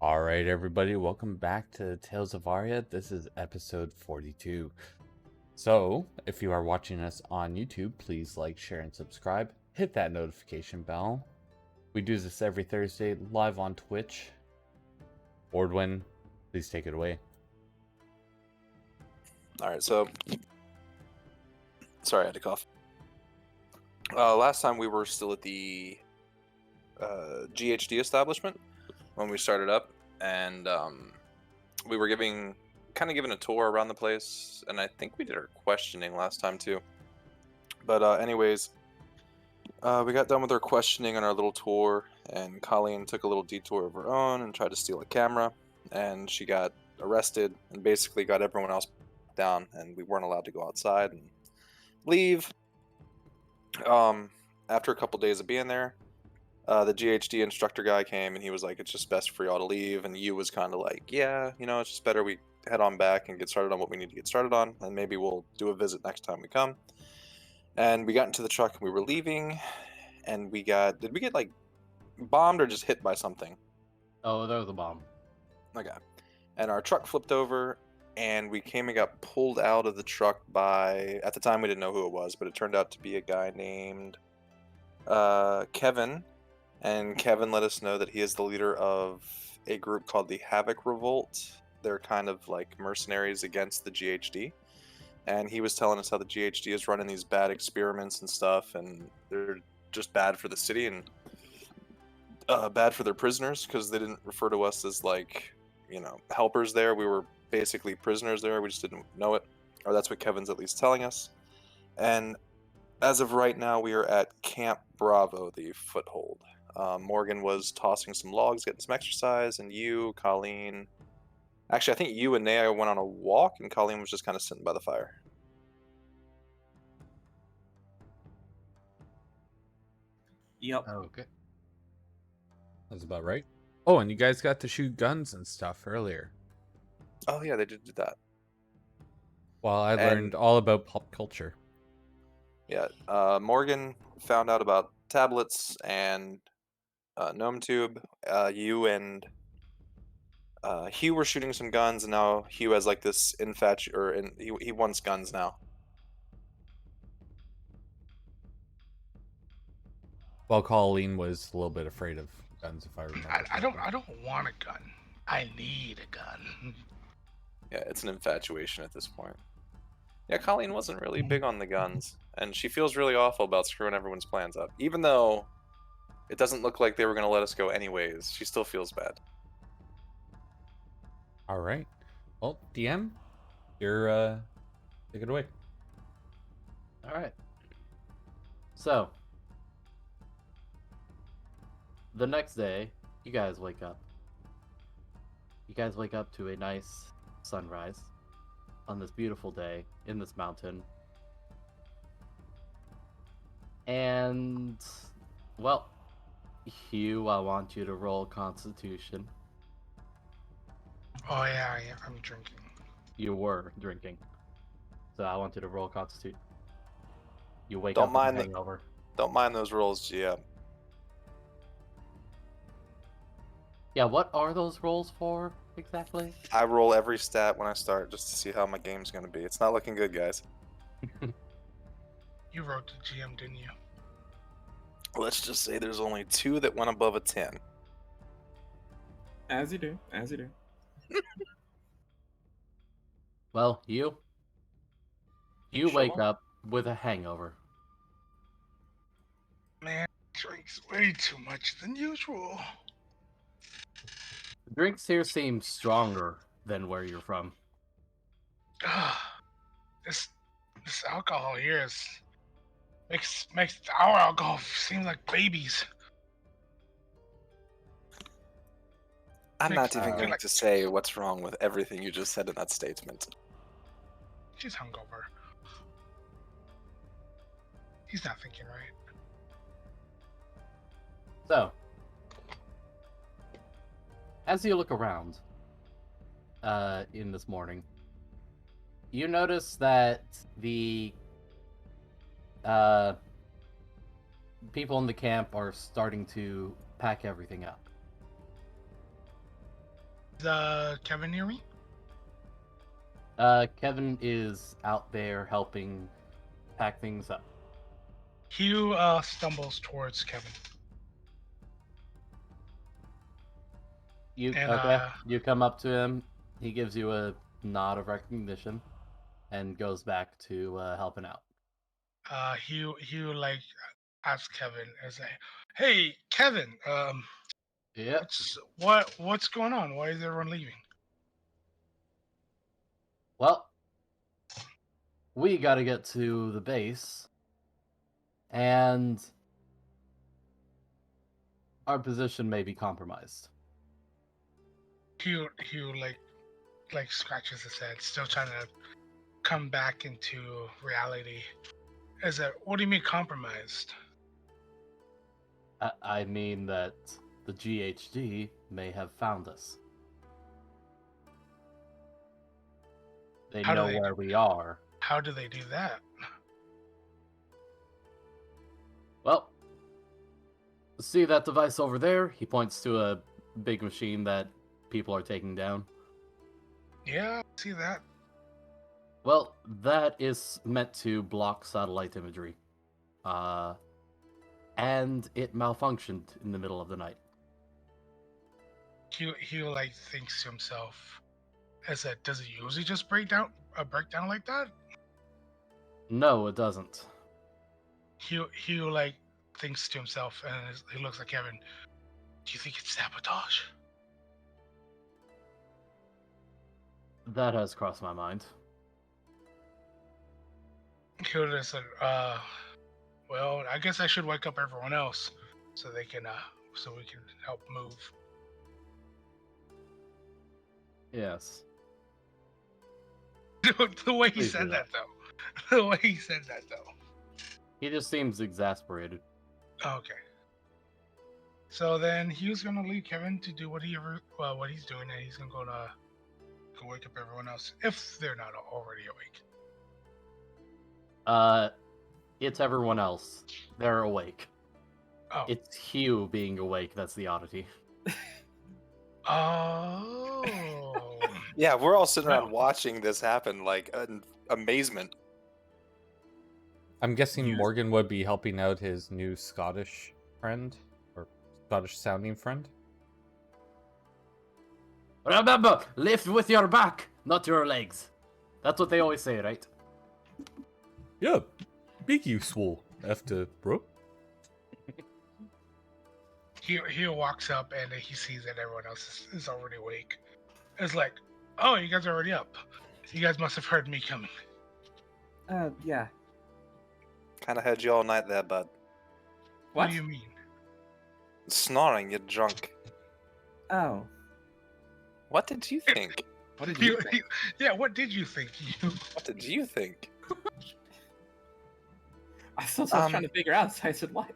All right, everybody, welcome back to Tales of Aria. This is episode 42. So, if you are watching us on YouTube, please like, share, and subscribe. Hit that notification bell. We do this every Thursday live on Twitch. Ordwin, please take it away. All right, so sorry, I had to cough. Last time we were still at the GHD establishment when we started up, and we were giving a tour around the place, and I think we did our questioning last time too. But anyways, we got done with our questioning on our little tour, and Colleen took a little detour of her own and tried to steal a camera, and she got arrested and basically got everyone else down, and we weren't allowed to go outside and leave. After a couple days of being there, the GHD instructor guy came and he was like, "It's just best for y'all to leave." And you was kind of like, "Yeah, it's just better we head on back and get started on what we need to get started on, and maybe we'll do a visit next time we come." And we got into the truck and we were leaving, and did we get like bombed or just hit by something? Oh, there was a bomb. Okay. And our truck flipped over, and we came and got pulled out of the truck by, at the time we didn't know who it was, but it turned out to be a guy named Kevin. And Kevin let us know that he is the leader of a group called the Havoc Revolt. They're kind of like mercenaries against the GHD. And he was telling us how the GHD is running these bad experiments and stuff, and they're just bad for the city and bad for their prisoners, because they didn't refer to us as like, helpers there. We were basically prisoners there. We just didn't know it, or that's what Kevin's at least telling us. And as of right now, we are at Camp Bravo, the foothold. Morgan was tossing some logs, getting some exercise, and you, Colleen... Actually, I think you and Naya went on a walk, and Colleen was just kind of sitting by the fire. Yep. Okay. That's about right. Oh, and you guys got to shoot guns and stuff earlier. Oh yeah, they did do that. Well, I learned all about pop culture. Yeah, Morgan found out about tablets and gnome tube. You and Hugh were shooting some guns, and now Hugh has like this he wants guns now. Well, Colleen was a little bit afraid of guns, if I remember. I don't want a gun. I need a gun. Yeah, it's an infatuation at this point. Yeah, Colleen wasn't really big on the guns, and she feels really awful about screwing everyone's plans up. Even though it doesn't look like they were going to let us go anyways, she still feels bad. All right. Well, DM, you're take it away. All right. So, the next day, you guys wake up. You guys wake up to a nice sunrise on this beautiful day in this mountain. And, well, Hugh, I want you to roll Constitution. Oh yeah, I'm drinking. You were drinking. So I want you to roll Constitution. You wake Don't up mind with a hangover. Don't mind those rolls, GM. Yeah, what are those rolls for exactly? I roll every stat when I start just to see how my game's going to be. It's not looking good, guys. You wrote to GM, didn't you? Let's just say there's only 2 that went above a 10. As you do. Well, you wake up with a hangover. Man, drinks way too much than usual. The drinks here seem stronger than where you're from. This alcohol here makes our alcohol seem like babies. I'm not even feel going like- to say what's wrong with everything you just said in that statement. She's hungover. He's not thinking right. So, as you look around in this morning, you notice that the people in the camp are starting to pack everything up. Is Kevin near me? Kevin is out there helping pack things up. Hugh stumbles towards Kevin. You And, okay? You come up to him. He gives you a nod of recognition, and goes back to helping out. Hugh like asks Kevin as a, hey Kevin, Yep. what's going on? Why is everyone leaving? Well, we got to get to the base, and our position may be compromised. Hugh like scratches his head, still trying to come back into reality. As a, what do you mean compromised? I mean that the GHD may have found us. They How do know they where we are. How do they do that? Well, see that device over there? He points to a big machine that people are taking down. Yeah, I see that. Well, that is meant to block satellite imagery. And it malfunctioned in the middle of the night. Hugh like thinks to himself, as a, does it usually just break down like that? No, it doesn't. Hugh like thinks to himself, and he looks at Kevin. Do you think it's sabotage? That has crossed my mind. Hugh just said, well, I guess I should wake up everyone else so they can so we can help move. Yes. The way he Please do said that. that though. The way he said that though. He just seems exasperated. Okay. So then he was gonna leave Kevin to do what he's doing, and he's gonna go wake up everyone else if they're not already awake. It's everyone else. They're awake. Oh. It's Hugh being awake that's the oddity. Oh. Yeah, we're all sitting around Well. watching this happen, like in amazement. I'm guessing You- Morgan would be helping out his new Scottish friend, or Scottish sounding friend. Remember, lift with your back, not your legs. That's what they always say, right? Yeah, big useful after, bro. He walks up and he sees that everyone else is already awake. It's like, oh, you guys are already up. You guys must have heard me coming. Yeah. Kind of had you all night there, bud. What do you mean? Snoring, you're drunk. Oh. What did you think? What did you think? Yeah, what did you think? What did you think? I was trying to figure out, so I said what?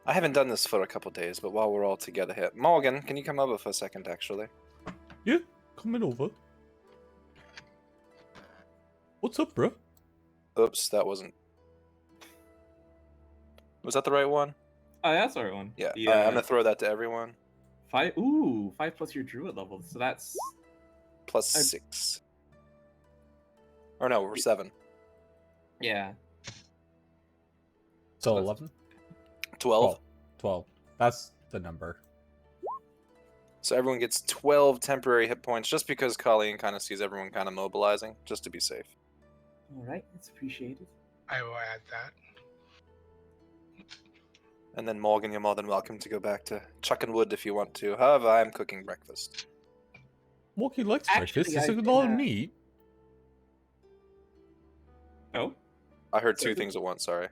I haven't done this for a couple days, but while we're all together here, Morgan, can you come over for a second, actually? Yeah, coming over. What's up, bro? Oops, that wasn't. Was that the right one? Oh, that's the right one. Yeah. The, Alright, I'm gonna throw that to everyone. 5. Ooh, 5 plus your druid level. So that's Plus 6. Or no, we're 7. yeah. So That's- 11? 12. 12. That's the number. So everyone gets 12 temporary hit points just because Colleen kind of sees everyone kind of mobilizing, just to be safe. All right, that's appreciated. I will add that. And then Morgan, you're more than welcome to go back to chucking wood if you want to. However, I'm cooking breakfast. Walkie likes Actually, breakfast. It's a I've lot of been, meat. Oh. I heard two things at once, sorry.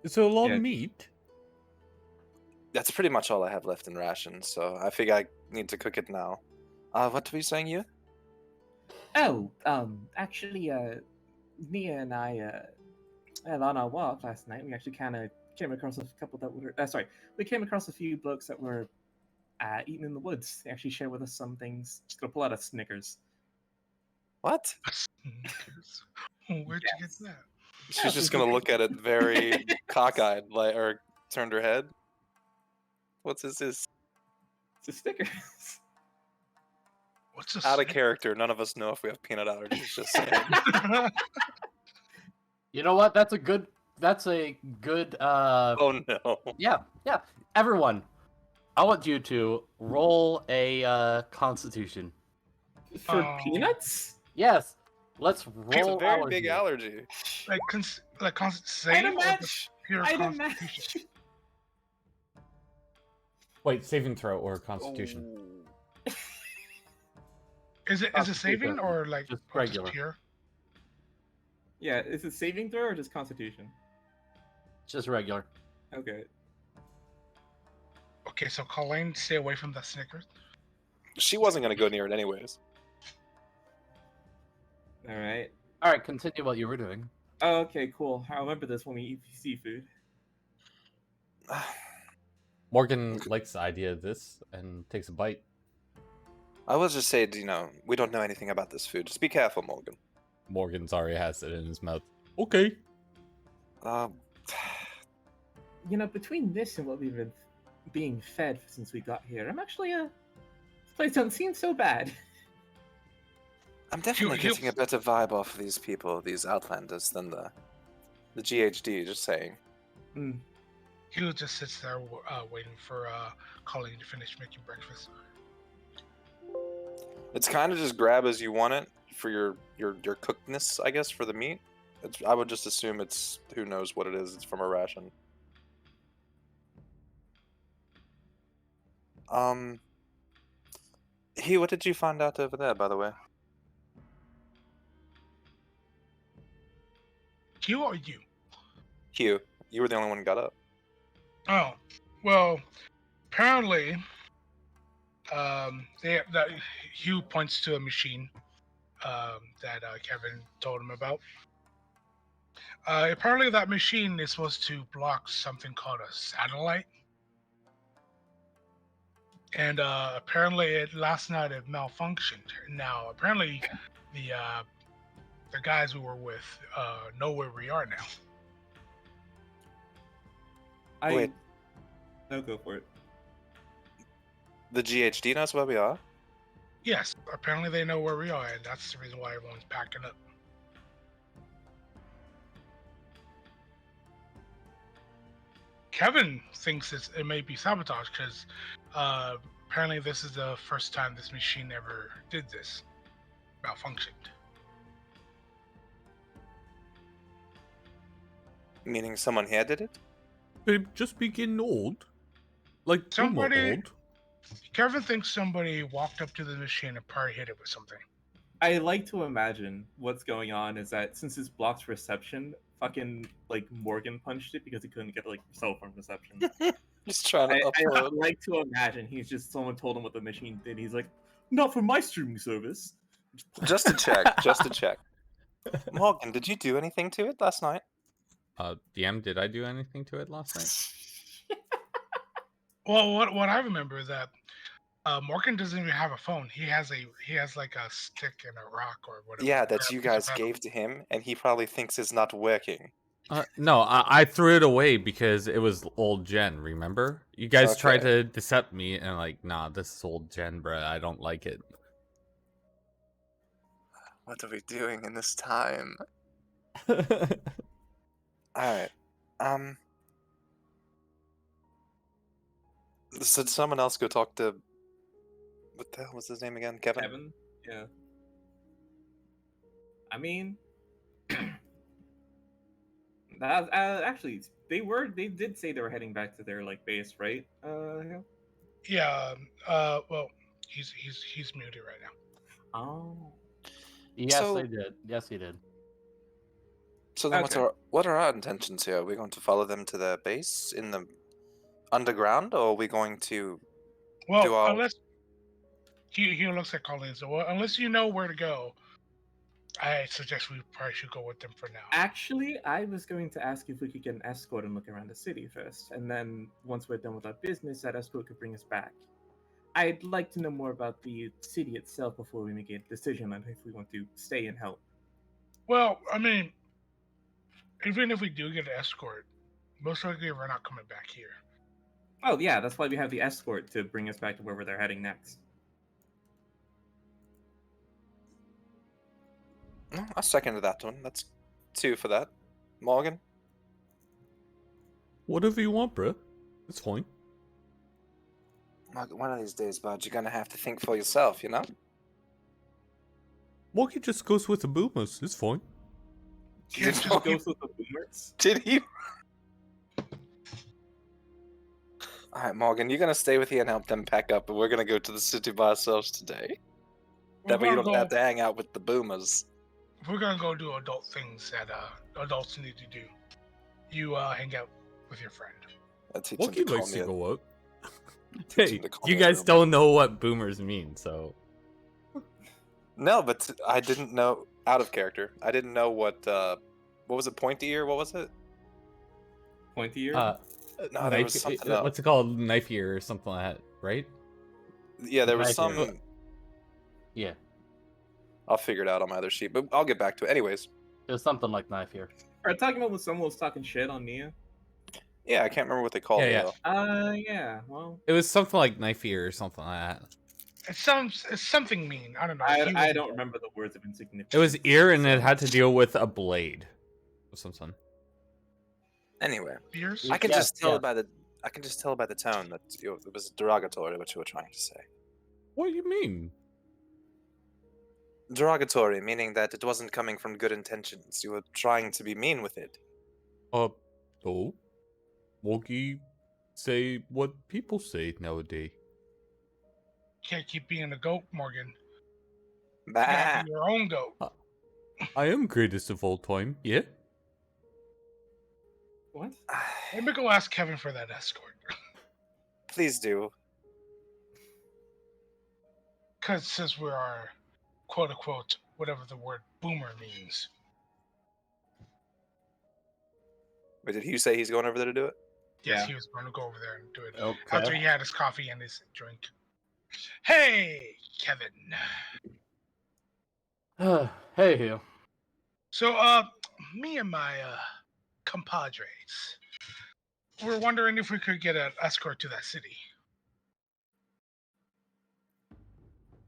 It's a lot Yeah. of meat. That's pretty much all I have left in rations, so I figure I need to cook it now. What were you saying, you? Oh, actually, Mia and I, on our walk last night, we actually kind of came across a couple that were, we came across a few blokes that were eating in the woods. They actually shared with us some things. Just gonna pull out a Snickers. What? Where'd you get that? She's just gonna look at it very cockeyed, like, or turned her head. What's this? It's a Snickers. What's a Out of Snickers? character. None of us know if we have peanut allergies. Just saying. You know what? That's a good. Oh no. Yeah. Everyone, I want you to roll a Constitution. For Oh. peanuts? Yes. Let's It's roll. a very big allergy. allergy. like I'd save or imagine. just pure I'd constitution? imagine. Wait, saving throw or constitution? Oh. Is it saving Constitution. or like Just or regular. pure? Yeah, is it saving throw or just Constitution? Just regular. Okay. Okay, so Colleen, stay away from the Snickers. She wasn't gonna go near it anyways. All right. All right, continue what you were doing. Oh, okay, cool. I'll remember this when we eat seafood. Morgan likes the idea of this and takes a bite. I will just say, we don't know anything about this food. Just be careful, Morgan. Morgan's already has it in his mouth. Okay. You know, between this and what we've been being fed since we got here, I'm actually this place don't seem so bad. I'm definitely You- getting a better vibe off of these people, these Outlanders, than the GHD. Just saying. Mm. Hugh just sits there waiting for Colleen to finish making breakfast. It's kind of just grab as you want it for your cookedness, I guess, for the meat. I would just assume it's who knows what it is. It's from a ration. Hugh, what did you find out over there, by the way? Hugh or you? Hugh, you were the only one who got up. Oh, well, apparently, Hugh points to a machine that Kevin told him about. Apparently, that machine is supposed to block something called a satellite. And apparently, last night it malfunctioned. Now, apparently, the guys we were with know where we are now. Wait. No, go for it. The GHD knows where we are? Yes, apparently they know where we are, and that's the reason why everyone's packing up. Kevin thinks it may be sabotage because apparently this is the first time this machine ever did this, malfunctioned. Meaning someone here did it? Babe, just be getting old. Like, Somebody- old. Kevin thinks somebody walked up to the machine and probably hit it with something. I like to imagine what's going on is that since this blocks reception, fucking like Morgan punched it because he couldn't get like cell phone reception. Just trying to I upload. like to imagine he's just someone told him what the machine did. He's like, not for my streaming service. Just to check. Just to check. Morgan, did you do anything to it last night? DM, did I do anything to it last night? Well, what I remember is that Morgan doesn't even have a phone. He has like a stick and a rock or whatever. Yeah, or that a you piece of guys metal. gave to him, and he probably thinks it's not working. No, I threw it away because it was old gen, remember? You guys tried Okay. to decept me and like, nah, this is old gen, bruh. I don't like it. What are we doing in this time? Alright. So did someone else go talk to... What the hell was his name again? Kevin? Kevin? Yeah. I mean, that actually they did say they were heading back to their like base, right? Yeah. Well, he's muted right now. Oh. Yes, So- they did. Yes, he did. So then Okay. what are our intentions here? Are we going to follow them to their base in the underground, or are we going to... Well, Do all- unless he looks at Colleen, so well, unless you know where to go, I suggest we probably should go with them for now. Actually, I was going to ask if we could get an escort and look around the city first, and then once we're done with our business, that escort could bring us back. I'd like to know more about the city itself before we make a decision on if we want to stay and help. Well, I mean, even if we do get an escort, most likely we're not coming back here. Oh yeah, that's why we have the escort to bring us back to wherever they're heading next. I second that one. That's 2 for that. Morgan? Whatever you want, bro. It's fine. Morgan, one of these days, bud, you're gonna have to think for yourself, you know? Wookie just goes with the boomers. It's fine. Yeah, Did, Just goes with the boomers. did he? Alright, Morgan, you're gonna stay with you and help them pack up, and we're gonna go to the city by ourselves today. We're That way you gonna don't go. have to hang out with the boomers. We're gonna go do adult things that adults need to do. You hang out with your friend. I teach him to Wookie call likes me to a- go out. teach Hey, him to call you me a guys boomer. don't know what boomers mean, so. No, but I didn't know, out of character, I didn't know what was it, pointy ear? What was it? Pointy ear. No, there was something else. What's it called? Knife ear or something like that, right? Yeah, there was Knife ear. some... Yeah, I'll figure it out on my other sheet, but I'll get back to it. Anyways, there's something like knife here. Are you talking about when someone was talking shit on Nia? yeah, I can't remember what they called it, Yeah. though. Yeah. Well, It was something like knife ear or something like that. It's something mean. I don't know. I don't remember the words of insignificance. It was ear, and it had to deal with a blade or something. Anyway, Beers. I can Yes, just tell yes. by the tone that it was derogatory what you were trying to say. What do you mean? Derogatory, meaning that it wasn't coming from good intentions. You were trying to be mean with it. No. Wookie say what people say nowadays. Can't keep being a goat, Morgan. You Bah. gotta be your own goat. I am greatest of all time, yeah? What? Maybe go ask Kevin for that escort. Please do. Because since we are, quote unquote, whatever the word boomer means. Wait, did Hugh say he's going over there to do it? Yes, Yeah. he was going to go over there and do it Okay. after he had his coffee and his drink. Hey, Kevin. Hey, Hugh. So, me and my compadres, we're wondering if we could get an escort to that city.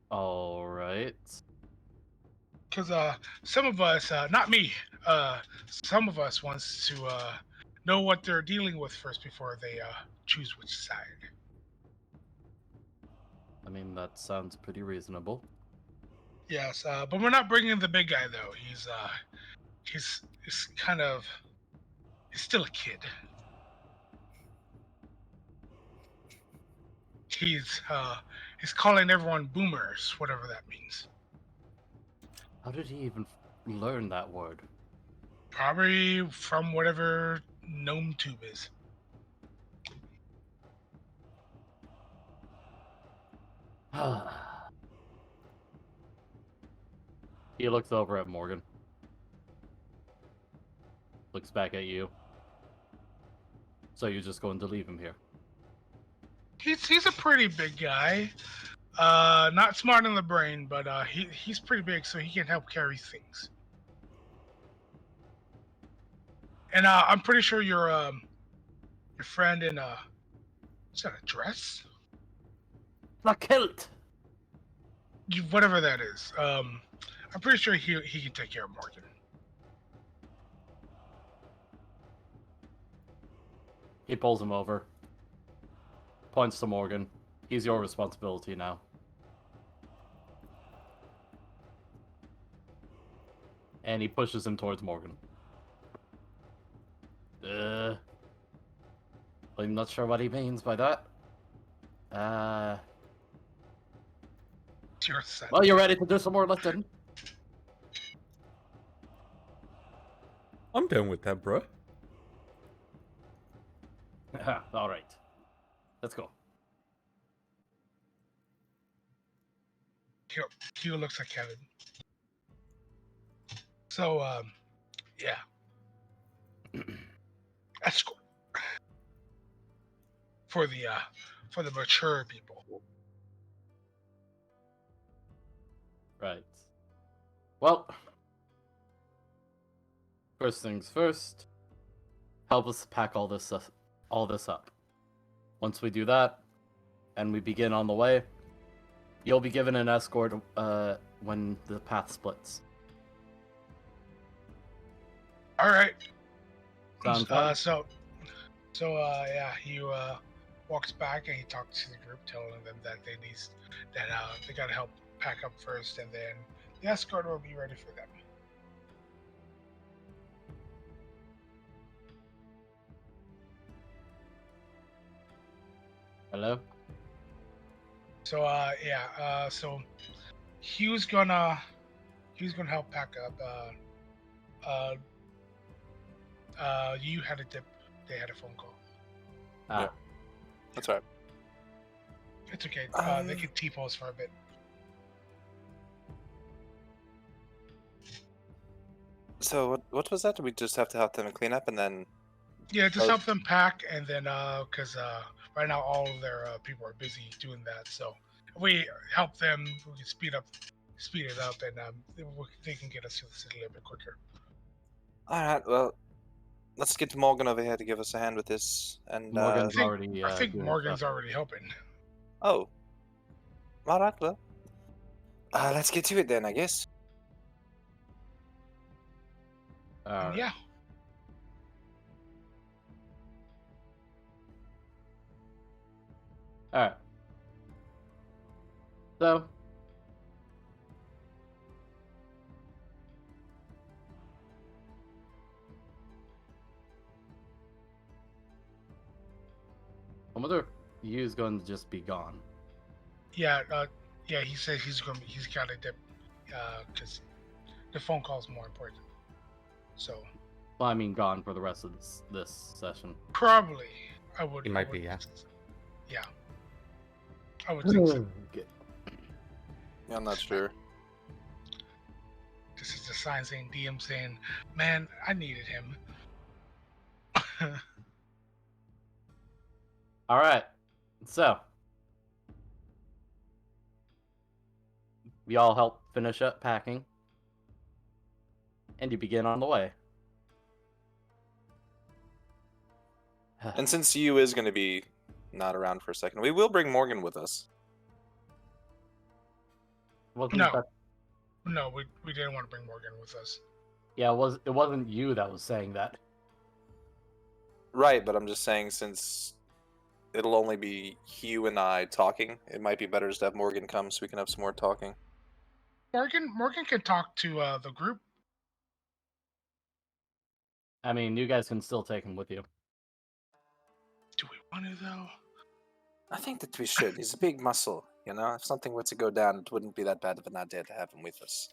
All right. Because some of us, not me, some of us wants to know what they're dealing with first before they choose which side. I mean, that sounds pretty reasonable. Yes, but we're not bringing the big guy though. He's kind of, he's still a kid. He's calling everyone boomers, whatever that means. How did he even learn that word? Probably from whatever gnome tube is. He looks over at Morgan. Looks back at you. So you're just going to leave him here? He's a pretty big guy. Not smart in the brain, but he's pretty big, so he can help carry things. And I'm pretty sure your friend in is that a dress? La kilt! Whatever that is. I'm pretty sure he can take care of Morgan. He pulls him over. Points to Morgan. He's your responsibility now. And he pushes him towards Morgan. I'm not sure what he means by that. It's your son. Well, you ready to do some more lifting? I'm down with that, bro. All right. Let's go. Hugh looks at Kevin. So, yeah. Escort. For the mature people. Right. Well, first things first. Help us pack all this up. Once we do that, and we begin on the way, you'll be given an escort when the path splits. All right. Sounds fun. Yeah, he walks back and he talks to the group, telling them that they gotta help pack up first, and then the escort will be ready for them. Hello? So so he was gonna help pack up. You had a dip. They had a phone call. Ah, Yeah. That's all right. It's okay. They can T-pose for a bit. So what was that? We just have to help them clean up and then. Yeah, just Oh. help them pack, and then because right now all of their people are busy doing that. So if we help them, we can speed it up, and they can get us to the city a little bit quicker. All right. Well, let's get Morgan over here to give us a hand with this. And Morgan's already. I think doing Morgan's stuff. already helping. oh, all right. Well, let's get to it then, I guess. Alright. Yeah. Alright. So. I wonder if Yu's going to just be gone. Yeah. He says he's got to dip because the phone call is more important. So Well, I mean, gone for the rest of this session. probably I would. He might be, yeah. Yeah. I would think so. Good. Yeah, I'm not sure. This is the sign saying DM saying, "Man, I needed him." All right. So we all help finish up packing, and you begin on the way. And since you is going to be not around for a second, we will bring Morgan with us. Wasn't No. that- No, we didn't want to bring Morgan with us. Yeah, it wasn't you that was saying that. Right, but I'm just saying since it'll only be Hugh and I talking, it might be better just to have Morgan come so we can have some more talking. Morgan can talk to the group. I mean, you guys can still take him with you. Do we want to though? I think that we should. He's a big muscle, you know? If something were to go down, it wouldn't be that bad of an idea to have him with us.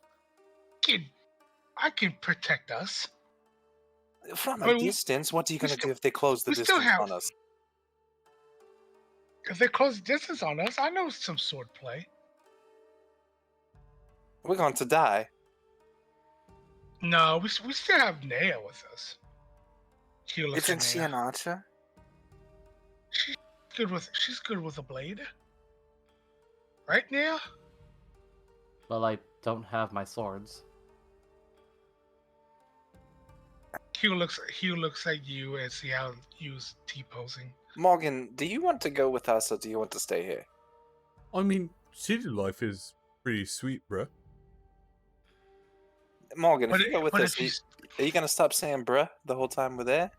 I can protect us. From But a we- distance, what are you we going to still- do if they close the we still distance have- on us? If they close distance on us, I know some sword play. We're going to die. No, we still have Naya with us. Isn't she an archer? She's good with a blade. Right, Naya? Well, I don't have my swords. Hugh looks at you and see how Hugh's T-posing. Morgan, do you want to go with us or do you want to stay here? I mean, city life is pretty sweet, bruh. Morgan, But if you go with but us, if he's are you going to stop saying bruh the whole time we're there?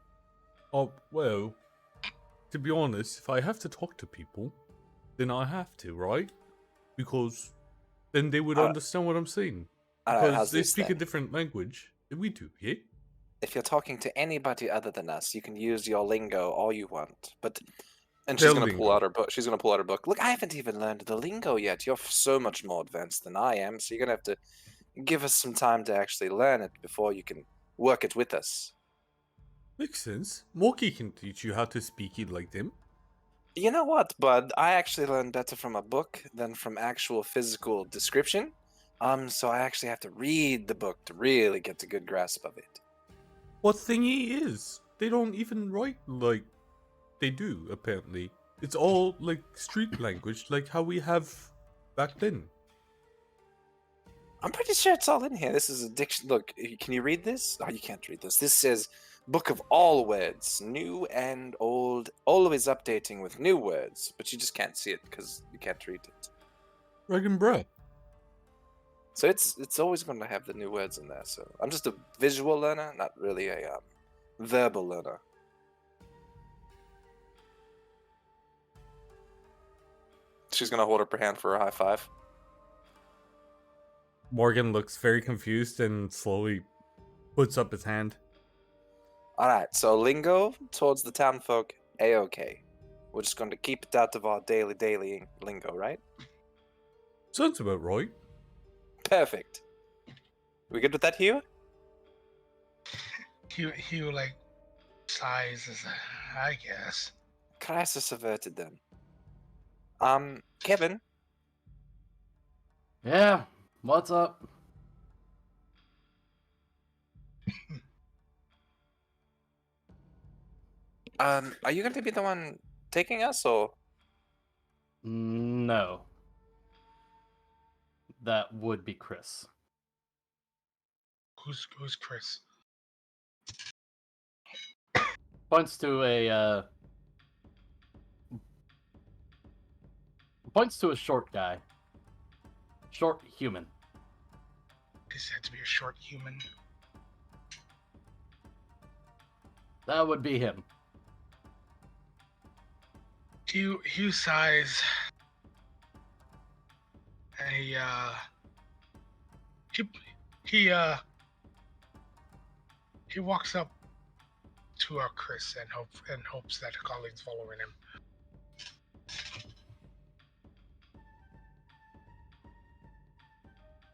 Oh, well, to be honest, if I have to talk to people, then I have to, right? Because then they would understand what I'm saying. Alright, Because how's they this speak a then? different language than we do, yeah? If you're talking to anybody other than us, you can use your lingo all you want. But and Their she's gonna pull lingo. out her book. She's gonna pull out her book. Look, I haven't even learned the lingo yet. You're so much more advanced than I am, so you're gonna have to give us some time to actually learn it before you can work it with us. Makes sense. Morky can teach you how to speak it like them. You know what, bud? I actually learn better from a book than from actual physical description. So I actually have to read the book to really get a good grasp of it. What thingy is? They don't even write like they do, apparently. It's all like street language, like how we have back then. I'm pretty sure it's all in here. This is a diction. Look, can you read this? Oh, you can't read this. This says Book of All Words, new and old, always updating with new words. But you just can't see it because you can't read it. Dragon bruh. So it's always going to have the new words in there. So I'm just a visual learner, not really a verbal learner. She's gonna hold up her hand for a high five. Morgan looks very confused and slowly puts up his hand. All right, so lingo towards the town folk, a-okay. We're just going to keep it out of our daily lingo, right? Sounds about right. Perfect. We good with that, Hugh? He like sighs as I guess. Crisis averted then. Kevin, Yeah, what's up? are you going to be the one taking us, or? No. That would be Chris. Who's Chris? Points to a short guy. Short human. This had to be a short human. That would be him. Hugh sighs. And he walks up to Chris and hopes that Colleen's following him.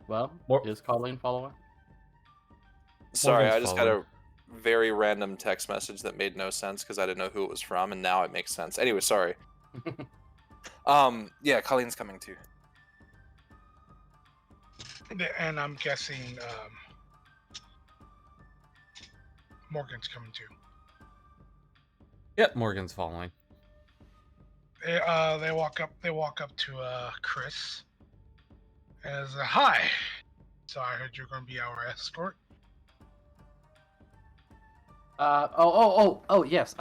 Well, is Colleen following? Sorry, Morgan's I just got following. a very random text message that made no sense because I didn't know who it was from, and now it makes sense. Anyway, sorry. Yeah, Colleen's coming too. And I'm guessing Morgan's coming too. Yep, Morgan's following. They walk up to Chris as hi. So I heard you're going to be our escort. Oh, yes.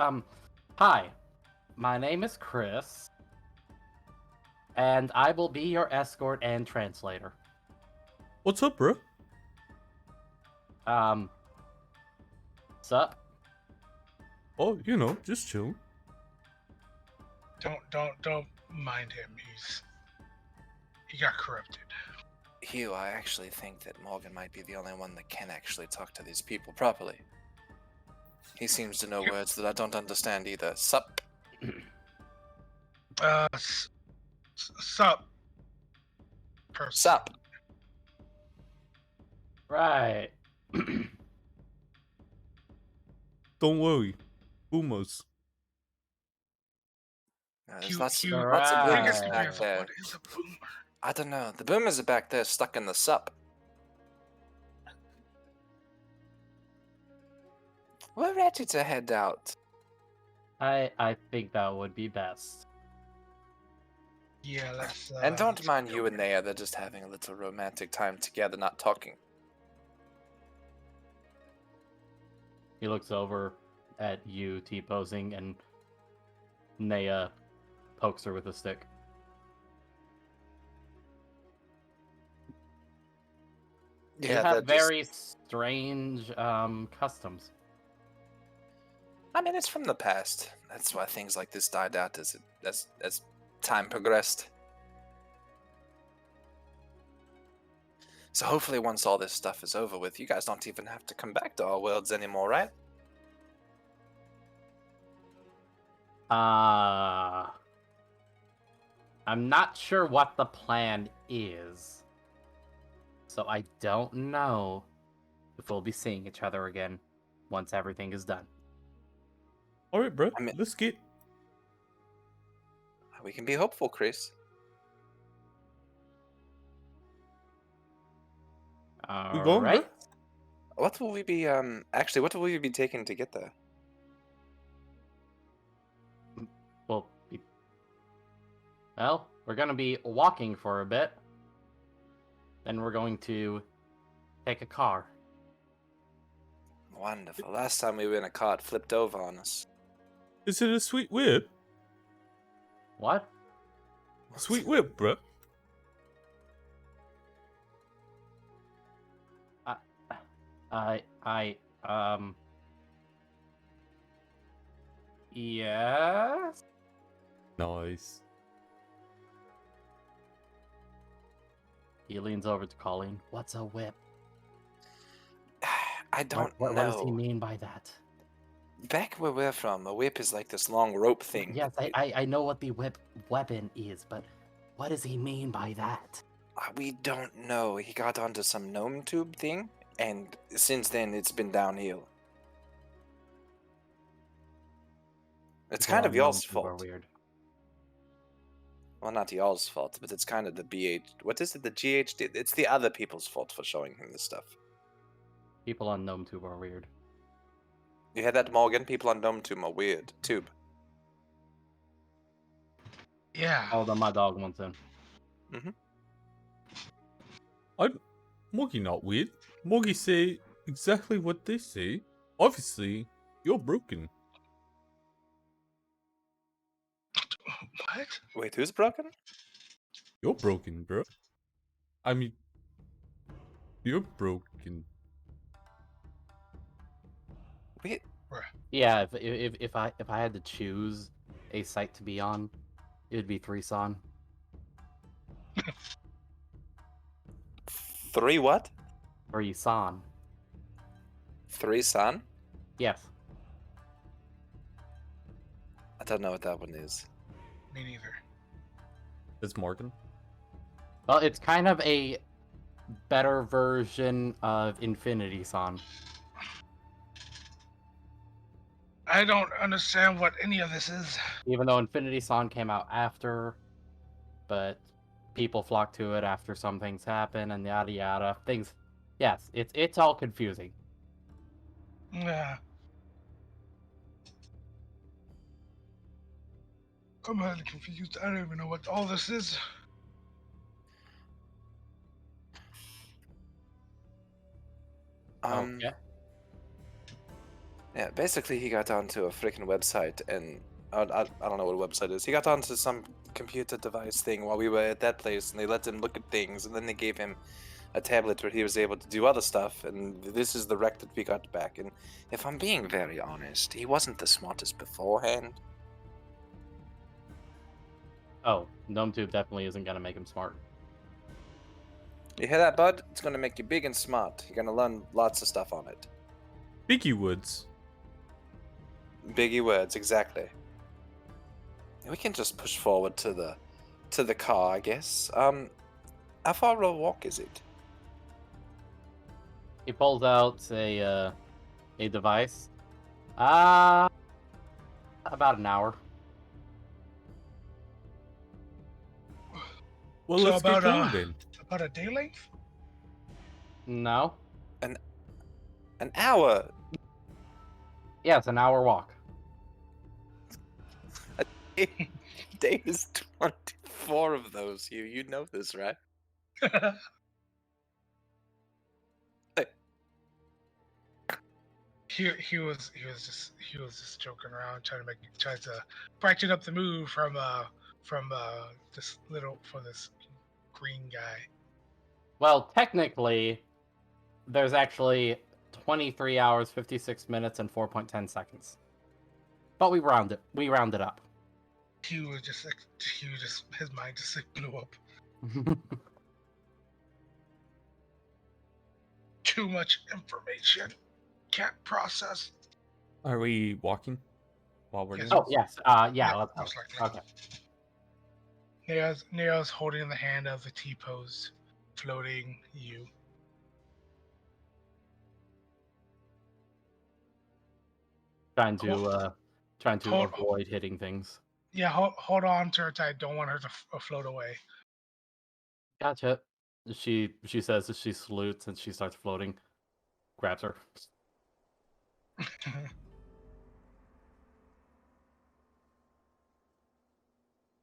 Hi. My name is Chris. And I will be your escort and translator. What's up, bro? Sup? Oh, you know, just chill. Don't mind him. He got corrupted. Hugh, I actually think that Morgan might be the only one that can actually talk to these people properly. He seems to know words that I don't understand either. Sup? Sup. Person. Sup? Right. Don't worry. Boomers. There's lots of Right. boomers back there. What is a boomer? I don't know. The boomers are back there stuck in the sup. We're ready to head out. I think that would be best. Yeah, let's. And don't let's mind go. you and Naya, they're just having a little romantic time together, not talking. He looks over at you T-posing, and Naya pokes her with a stick. You have very strange customs. I mean, it's from the past. That's why things like this died out as time progressed. So hopefully once all this stuff is over with, you guys don't even have to come back to our worlds anymore, right? I'm not sure what the plan is. So I don't know if we'll be seeing each other again once everything is done. Alright, bro. I mean- Let's get... We can be hopeful, Chris. We going, bro? Alright. What will we be, actually, what will we be taking to get there? Well, we're gonna be walking for a bit. Then we're going to take a car. Wonderful. Last time we were in a car, it flipped over on us. Is it a sweet whip? What? Sweet whip, bro. Yes? Nice. He leans over to Colleen. What's a whip? I don't What know. does he mean by that? Back where we're from, a whip is like this long rope thing. Yes, I know what the whip weapon is, but what does he mean by that? We don't know. He got onto some gnome tube thing, and since then it's been downhill. It's People kind on of y'all's Gnome Tube are fault. weird. Well, not y'all's fault, but it's kind of the BH. What is it? The GHD? It's the other people's fault for showing him this stuff. People on Gnome Tube are weird. You had that, Morgan? People on gnome tube are weird. Tube. Yeah. Although my dog wants in. I'm Moggy not weird. Moggy say exactly what they say. Obviously, you're broken. What? Wait, who's broken? You're broken, bro. I mean, you're broken. Wait, Yeah, if I had to choose a site to be on, it would be Threeson. 3 what? Threeson. 3 son? Yes. I don't know what that one is. Me neither. It's Morgan. Well, it's kind of a better version of Infinity Son. I don't understand what any of this is. Even though Infinity Son came out after, but people flock to it after some things happen and yada yada. Things, yes, it's all confusing. Yeah. I'm highly confused. I don't even know what all this is. Okay. Yeah, basically he got onto a freaking website, and I don't know what a website is. He got onto some computer device thing while we were at that place, and they let him look at things, and then they gave him a tablet where he was able to do other stuff, and this is the wreck that we got back. And if I'm being very honest, he wasn't the smartest beforehand. Oh, GnomeTube definitely isn't gonna make him smart. You hear that, bud? It's gonna make you big and smart. You're gonna learn lots of stuff on it. Biggie Woods. Biggie words, exactly. We can just push forward to the car, I guess. How far a walk is it? He pulls out a device. About an hour. Well, So let's get about, going then. About a day length? No. An hour. Yeah, it's an hour walk. Day is 24 of those. You know this, right? he was just joking around, trying to brighten up the mood from this green guy. Well, technically, there's actually 23 hours, 56 minutes, and 4.10 seconds. But we round it up. He was just his mind just like blew up. Too much information. Can't process. Are we walking while we're Yes. doing Oh, this? yes. Yeah, Let's most go. likely. Okay. Neo's holding the hand of the T-pose, floating you. Trying to Hold- avoid hitting things. Yeah, hold on to her tight. Don't want her to float away. Gotcha. She says as she salutes and she starts floating. Grabs her.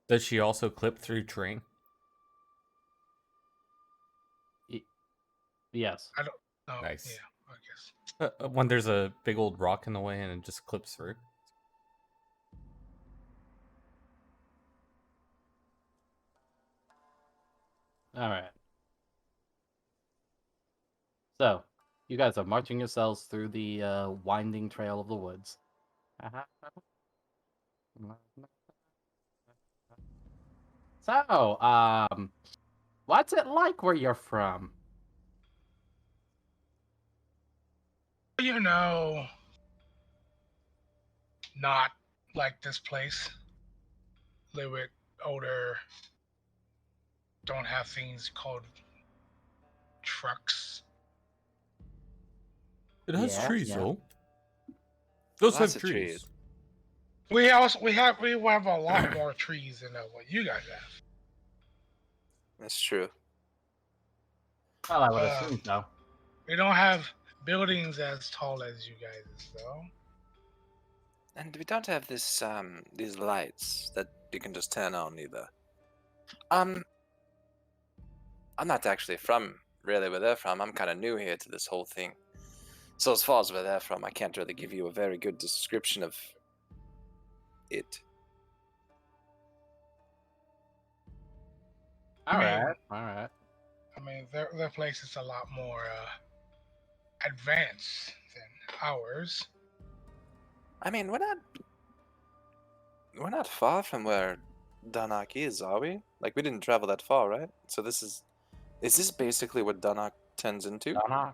Does she also clip through terrain? Yes. Oh, Nice. yeah, I guess. When there's a big old rock in the way and it just clips through. All right. So, You guys are marching yourselves through the winding trail of the woods. So, what's it like where you're from? You know, not like this place. A little bit older. Don't have things called trucks. It has Yeah, trees, yeah. though. Those Lots have of trees. trees. We have a lot more trees than what you guys have. That's true. Well, I would Uh, assume so. we don't have buildings as tall as you guys, though. And we don't have this these lights that you can just turn on either. I'm not actually from really where they're from. I'm kind of new here to this whole thing. So as far as where they're from, I can't really give you a very good description of it. All I right, mean- all right. I mean, their place is a lot more advanced than ours. I mean, we're not far from where Danak is, are we? Like we didn't travel that far, right? So is this basically what Danak turns into? Donok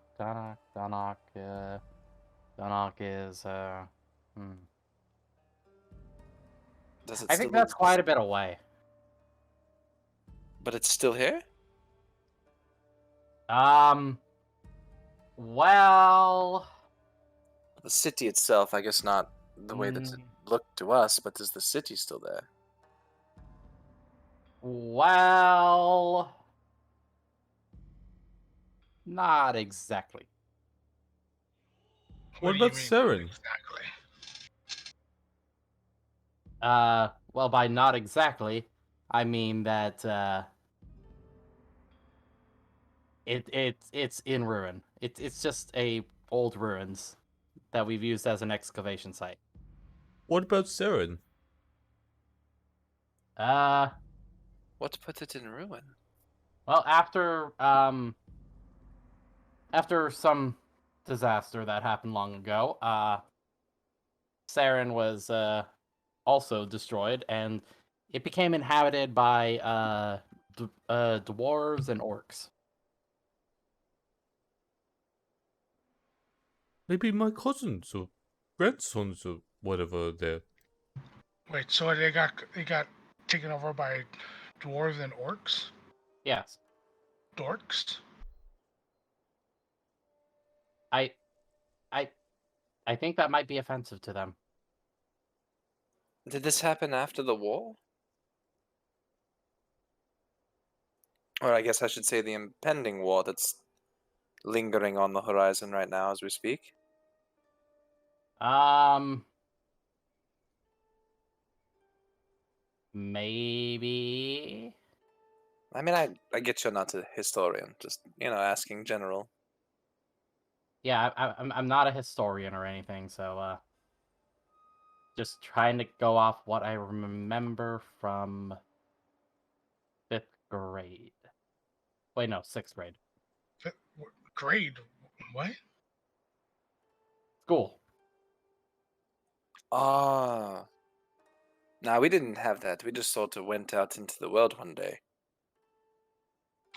is Does it I still think that's exist? quite a bit away. But it's still here? Well, The city itself, I guess not the way that it looked to us, but is the city still there? well, not exactly. What do you about mean Saren? exactly? Well, by not exactly, I mean that it's in ruin. It's just a old ruins that we've used as an excavation site. What about Saren? What put it in ruin? Well, after some disaster that happened long ago, Saren was also destroyed, and it became inhabited by dwarves and orcs. Maybe my cousins or grandsons or whatever there. Wait, so they got taken over by dwarves and orcs? Yes, Dorks? I, I, I think that might be offensive to them. Did this happen after the war? Or I guess I should say the impending war that's lingering on the horizon right now as we speak. Maybe. I mean, I get you're not a historian, just, asking general. Yeah, I'm not a historian or anything, so just trying to go off what I remember from 5th grade. Wait, no, 6th grade. Grade? What? School. Ah. Nah, we didn't have that. We just sort of went out into the world one day.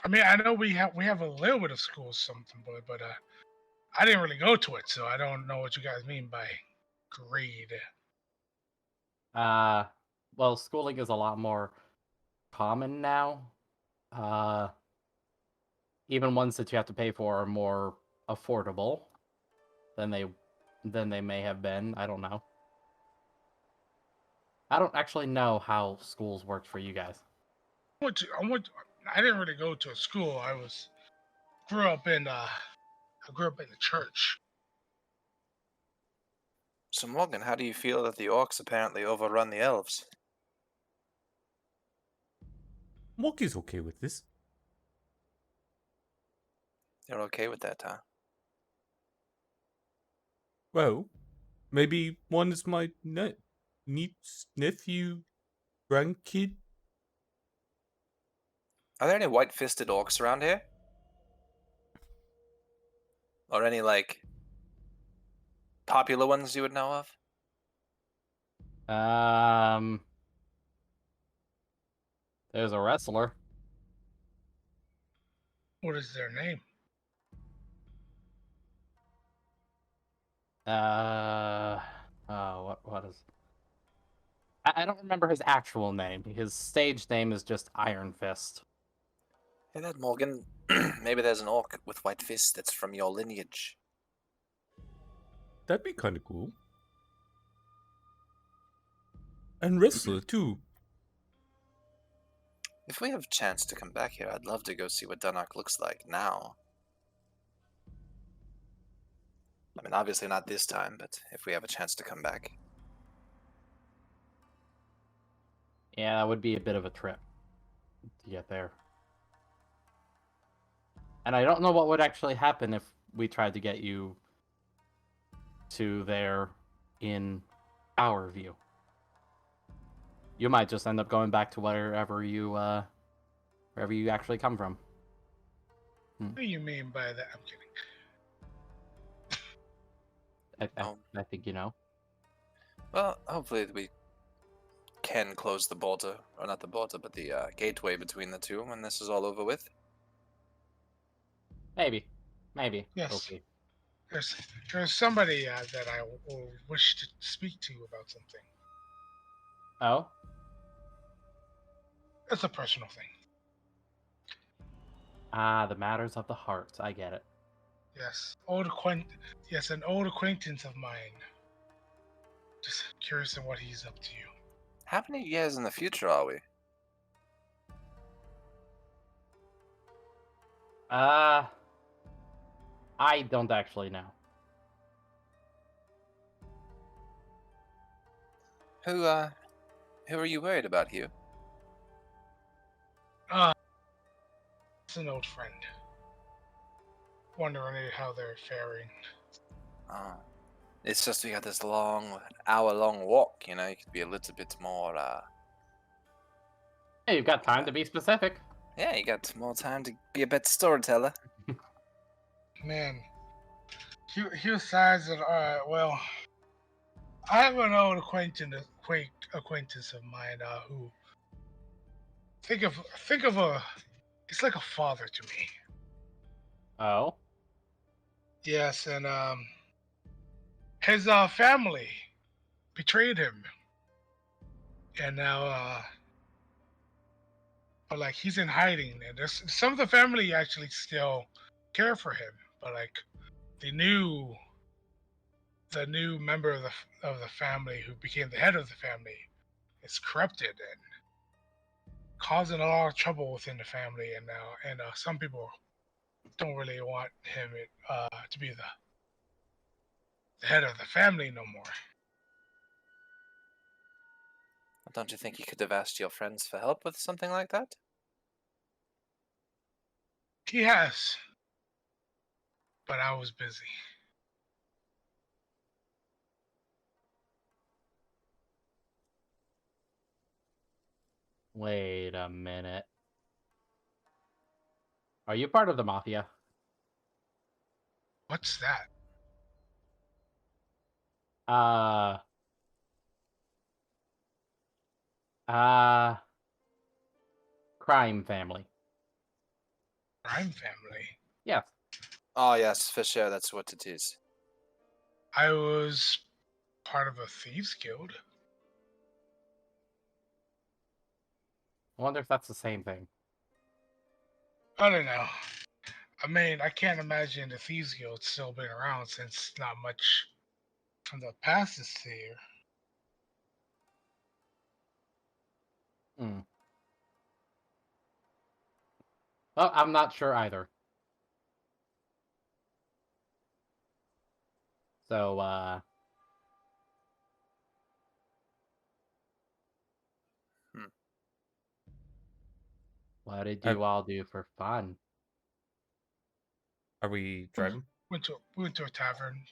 I mean, I know we have a little bit of school something, but I didn't really go to it, so I don't know what you guys mean by grade. Well, schooling is a lot more common now. Even ones that you have to pay for are more affordable than they may have been. I don't know. I don't actually know how schools worked for you guys. I didn't really go to a school. I grew up in the church. So Morgan, how do you feel that the orcs apparently overrun the elves? Moki's okay with this. You're okay with that, huh? Well, maybe one is my niece, nephew, grandkid. Are there any white-fisted orcs around here? Or any, like, popular ones you would know of? There's a wrestler. What is their name? What is? I don't remember his actual name. His stage name is just Iron Fist. Hey, that Morgan. Maybe there's an orc with white fists that's from your lineage. That'd be kind of cool. And wrestler too. If we have a chance to come back here, I'd love to go see what Dunnock looks like now. I mean, obviously not this time, but if we have a chance to come back. Yeah, that would be a bit of a trip to get there. And I don't know what would actually happen if we tried to get you to there in our view. You might just end up going back to wherever you actually come from. What do you mean by that? I'm kidding. I think you know. Well, hopefully we can close the border, or not the border, but the gateway between the two when this is all over with. Maybe. Yes. Okay. There's somebody that I will wish to speak to about something. Oh? It's a personal thing. Ah, the matters of the heart. I get it. Yes, an old acquaintance of mine. Just curious on what he's up to. How many years in the future are we? I don't actually know. Who are you worried about, Hugh? It's an old friend. Wondering how they're faring. It's just we got this hour-long walk, you know, you could be a little bit more, Hey, you've got time to be specific. Yeah, you got more time to be a better storyteller. Man, Hugh sighs and, well, I have an old acquaintance of mine, who, think of it's like a father to me. Oh? Yes, and, his, family betrayed him. And now, but like he's in hiding, and there's some of the family actually still care for him, but like the new member of the family who became the head of the family is corrupted and causing a lot of trouble within the family, and now some people don't really want him to be the head of the family no more. Don't you think you could have asked your friends for help with something like that? He has, but I was busy. Wait a minute. Are you part of the mafia? What's that? Crime family. Crime family? Yes. Oh yes, for sure, that's what it is. I was part of a thieves guild. I wonder if that's the same thing. I don't know. I mean, I can't imagine the Thieves Guild still been around since not much from the past is here. Well, I'm not sure either. So, what did you all do for fun? Are we driving? We went to a tavern.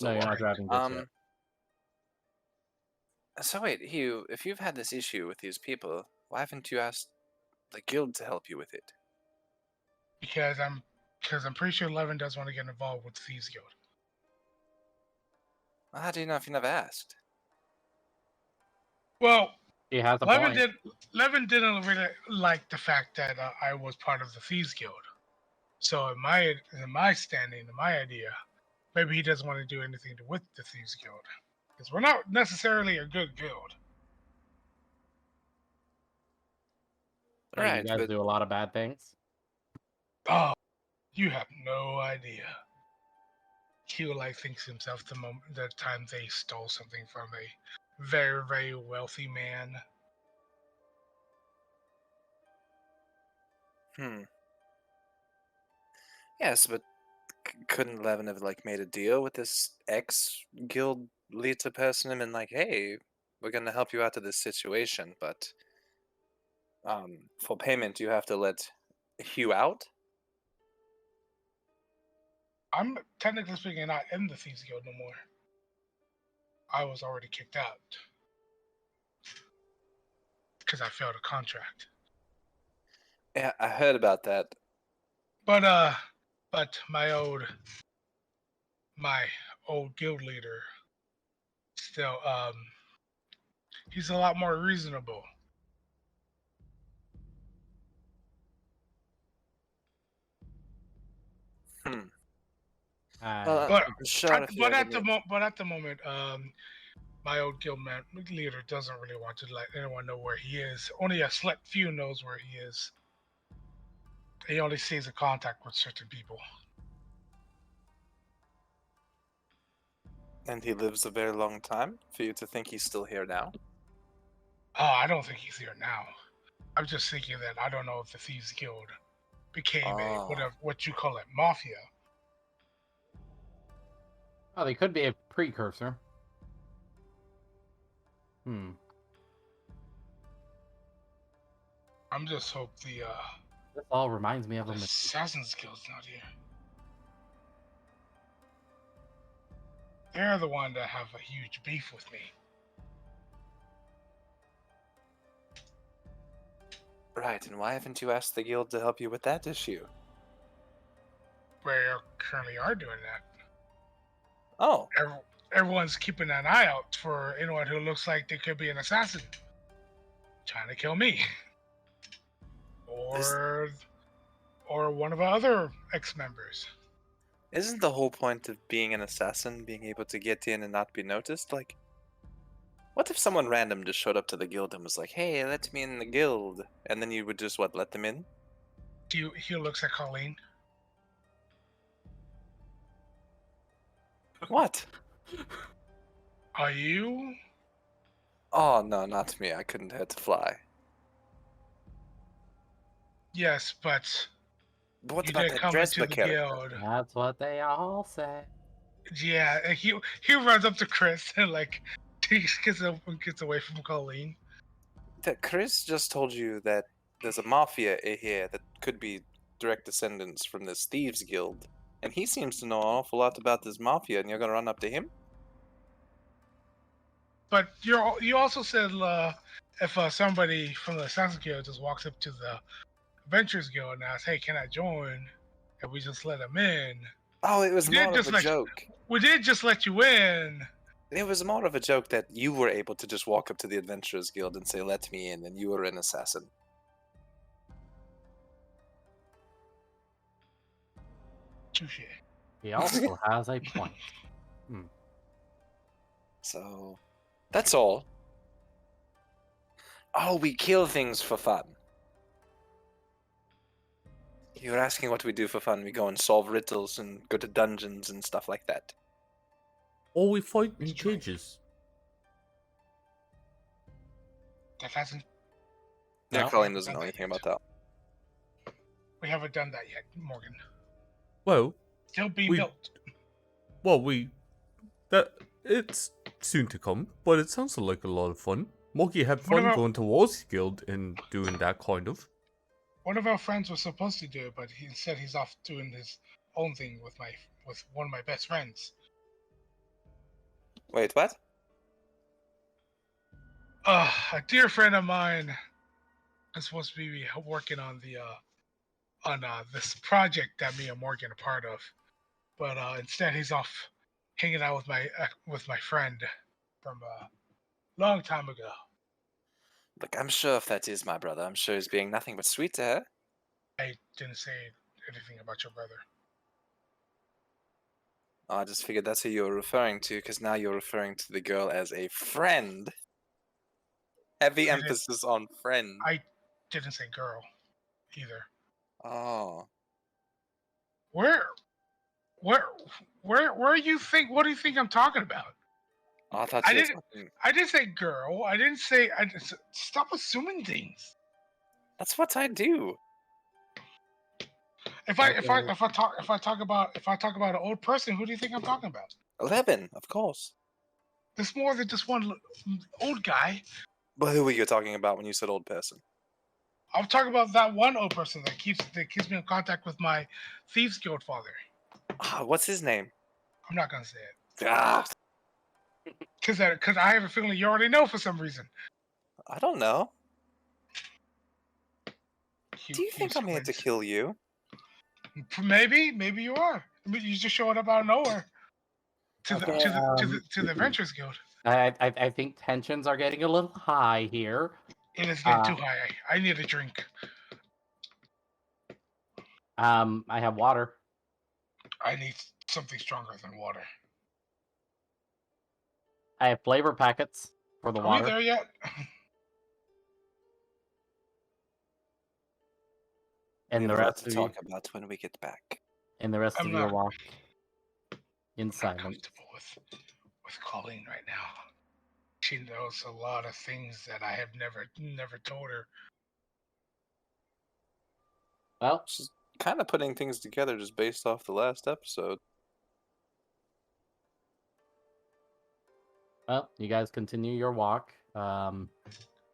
No, you're not driving just yet. So wait, Hugh, if you've had this issue with these people, why haven't you asked the guild to help you with it? Because I'm Because I'm pretty sure Levin does want to get involved with the Thieves Guild. How do you know if you never asked? Well, He has a Levin point. Levin didn't really like the fact that I was part of the Thieves Guild. So in my standing, in my idea, maybe he doesn't want to do anything with the Thieves Guild, because we're not necessarily a good guild. Yeah, Right, you guys but do a lot of bad things. Oh, you have no idea. He thinks himself the time they stole something from a very, very wealthy man. yes, but couldn't Levin have made a deal with this ex-guild leader person and been like, hey, we're gonna help you out of this situation, but for payment you have to let Hugh out? I'm technically speaking not in the Thieves Guild no more. I was already kicked out because I failed a contract. Yeah, I heard about that. But my old guild leader still he's a lot more reasonable. Hmm. I But I'm sure if you ever need... at the moment, my old leader doesn't really want to let anyone know where he is. Only a select few knows where he is. He only stays in contact with certain people. And he lives a very long time for you to think he's still here now? Oh, I don't think he's here now. I'm just thinking that I don't know if the Thieves Guild became what you call it, mafia. Oh, they could be a precursor. I'm just hope This all reminds me of the a. Assassin's Guild's not here. They're the one that have a huge beef with me. Right, and why haven't you asked the guild to help you with that issue? We currently are doing that. Oh. Everyone's keeping an eye out for anyone who looks like they could be an assassin trying to kill me, or one of our other ex-members. Isn't the whole point of being an assassin being able to get in and not be noticed? Like, what if someone random just showed up to the guild and was like, hey, let me in the guild, and then you would just, let them in? He looks like Colleen. What? Are you? Oh, no, not me. I couldn't dare to fly. Yes, but What you about did that come into Dresba the character? guild. That's what they all say. Yeah, and he runs up to Chris and he gets away from Colleen. That Chris just told you that there's a mafia here that could be direct descendants from this thieves guild, and he seems to know an awful lot about this mafia, and you're gonna run up to him? But you also said if somebody from the Assassin's Guild just walks up to the Adventurers Guild and asks, "Hey, can I join?" and we just let them in. Oh, it was more of a joke. We did just let you in. It was more of a joke that you were able to just walk up to the Adventurers Guild and say, let me in, and you were an assassin. Touche. He also has a point. So, that's all. Oh, we kill things for fun. You're asking what we do for fun. We go and solve riddles and go to dungeons and stuff like that. Or we fight in cages. That hasn't. Yeah, No. Colleen doesn't know anything about that. We haven't done that yet, Morgan. Well, Still being built. Well, it's soon to come, but it sounds like a lot of fun. Moggy had fun going to War's Guild and doing that kind of. One of our friends was supposed to do it, but instead he's off doing his own thing with one of my best friends. Wait, what? A dear friend of mine is supposed to be working on the on this project that me and Morgan are part of. But instead, he's off hanging out with my friend from a long time ago. Look, I'm sure if that is my brother, I'm sure he's being nothing but sweet to her. I didn't say anything about your brother. I just figured that's who you were referring to, because now you're referring to the girl as a friend. Heavy I didn't- emphasis on friend. I didn't say girl either. Oh. Where, where you think? What do you think I'm talking about? I thought I you were didn't. talking. I didn't say girl. I didn't say. Stop assuming things. That's what I do. If I talk about an old person, who do you think I'm talking about? 11, of course. There's more than just one old guy. But who were you talking about when you said old person? I'm talking about that one old person that keeps me in contact with my thieves guild father. What's his name? I'm not gonna say it Ah, because I have a feeling you already know for some reason. I don't know. He- Do you he think I'm here to squints. kill you? Maybe you are. I mean, you just showing up out of nowhere to Okay, the Adventurers Guild. I think tensions are getting a little high here. It is getting too high. I need a drink. I have water. I need something stronger than water. I have flavor packets for the Are water. we there yet? And We the have a lot rest to of talk about when we get back. of I'm your not- walk in I'm not silence. comfortable with Colleen right now. She knows a lot of things that I have never told her. Well, She's kind of putting things together just based off the last episode. you guys continue your walk.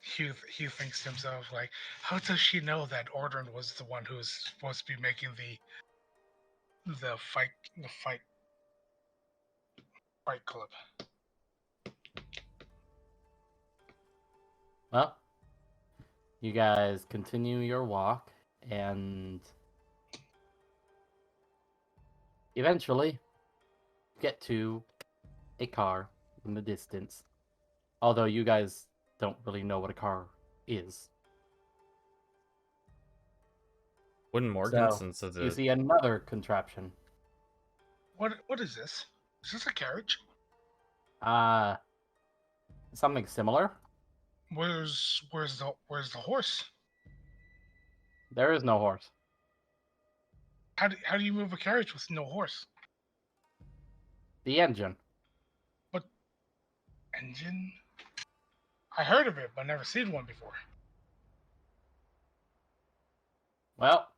Hugh thinks to himself, like, how does she know that Ordrin was the one who was supposed to be making the fight club? Well, you guys continue your walk, and eventually get to a car in the distance. Although you guys don't really know what a car is. Wouldn't Morgan, So, since it's you a see another contraption. What is this? Is this a carriage? Something similar. Where's the horse? There is no horse. How do you move a carriage with no horse? The engine. Engine? I heard of it, but never seen one before. Well,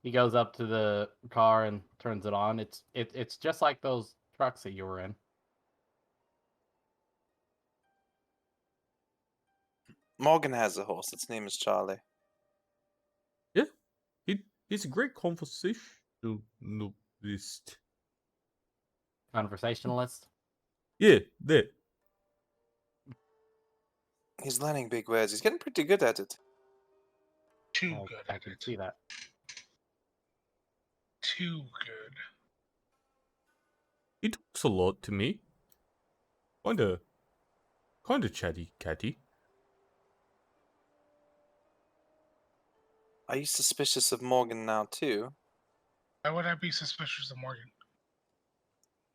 he goes up to the car and turns it on. It's just like those trucks that you were in. Morgan has a horse. Its name is Charlie. he's a great conversationalist. Conversationalist. Yeah, that. He's learning big words. He's getting pretty good at it. Too Oh, good I at can it. see that. Too good. He talks a lot to me. Kinda chatty catty. Are you suspicious of Morgan now too? Why would I be suspicious of Morgan?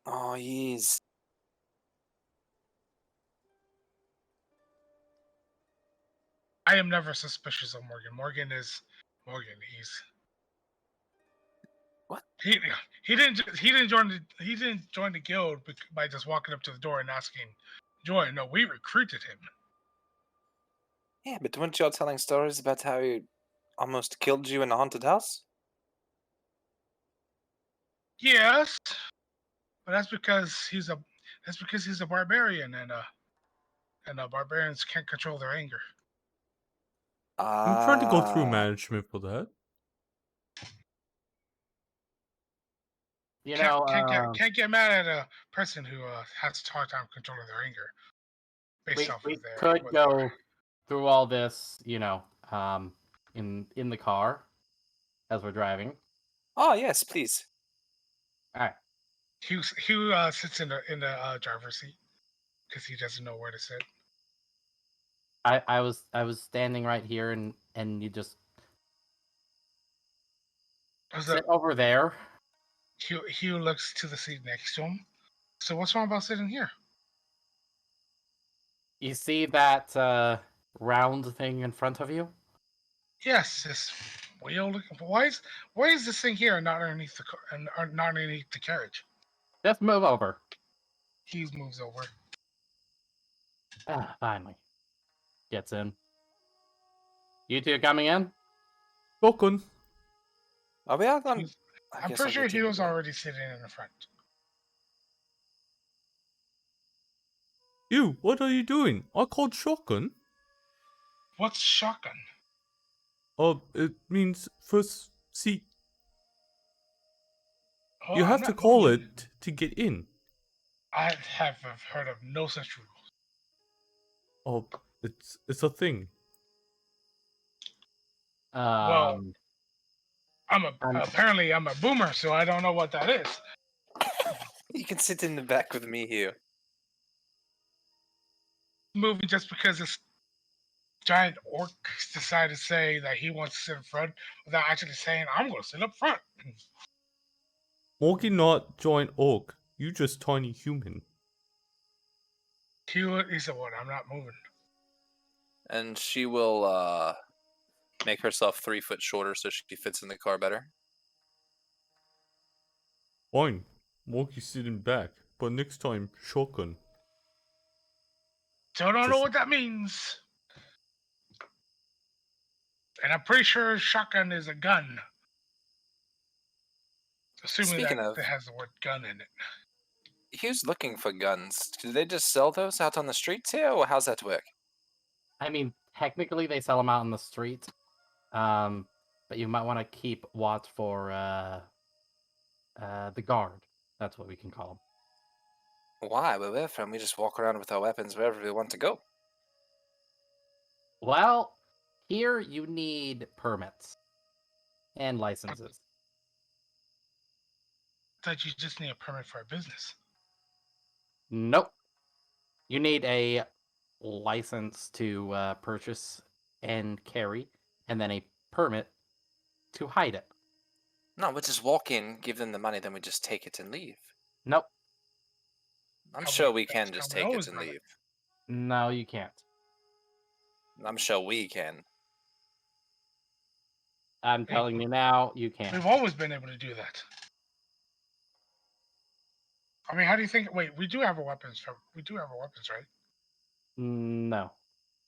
Oh, he's... I am never suspicious of Morgan. Morgan. He's What? he didn't join the guild by just walking up to the door and asking join. No, we recruited him. Yeah, but weren't y'all telling stories about how he almost killed you in a haunted house? Yes, but that's because he's a barbarian and barbarians can't control their anger. I'm trying to go through Ah, management for that. You Can't know, get mad at a person who has a hard time controlling their anger based off we of their. could what they are. go through all this, in the car. as we're driving. Oh yes, please. All right. Hugh sits in the driver's seat because he doesn't know where to sit. I was standing right here, and you just sit over there. Hugh looks to the seat next to him. So what's wrong about sitting here? You see that round thing in front of you? Yes, this wheel. Why is this thing here and not underneath the not underneath the carriage? Just move over. He moves over. Finally. Gets in. You two coming in? Welcome. Are we all gone? I'm pretty sure he was already sitting in the front. You, what are you doing? I called shotgun. What's shotgun? It means first seat. Oh, You I'm have not to call moving. it to get in. I have heard of no such rules. Oh, it's a thing. Well, apparently I'm a boomer, so I don't know what that is. You can sit in the back with me here. Movie just because this giant orc decided to say that he wants to sit in front without actually saying I'm going to sit up front. Morgan not giant orc. You just tiny human. He said, "What? I'm not moving." And she will make herself 3 foot shorter so she fits in the car better. Fine. Morky sitting back, but next time shotgun. So I don't know Just- what that means. And I'm pretty sure shotgun is a gun. Assuming Speaking that of- it has the word gun in it. Who's looking for guns? Do they just sell those out on the streets here, or how's that work? I mean, technically they sell them out in the street. But you might want to keep watch for the guard. That's what we can call them. Why? Where we're from, we just walk around with our weapons wherever we want to go. Well, here you need permits and licenses. I thought you just need a permit for a business. Nope. You need a license to purchase and carry, and then a permit to hide it. No, we just walk in, give them the money, then we just take it and leave. Nope. I'm How sure we- we can that's just how we take it always and done it. leave. No, you can't. I'm sure we can. I'm telling you now, you can't. We've always been able to do that. I mean, how do you think? Wait, we do have our weapons. We do have our weapons, right? No.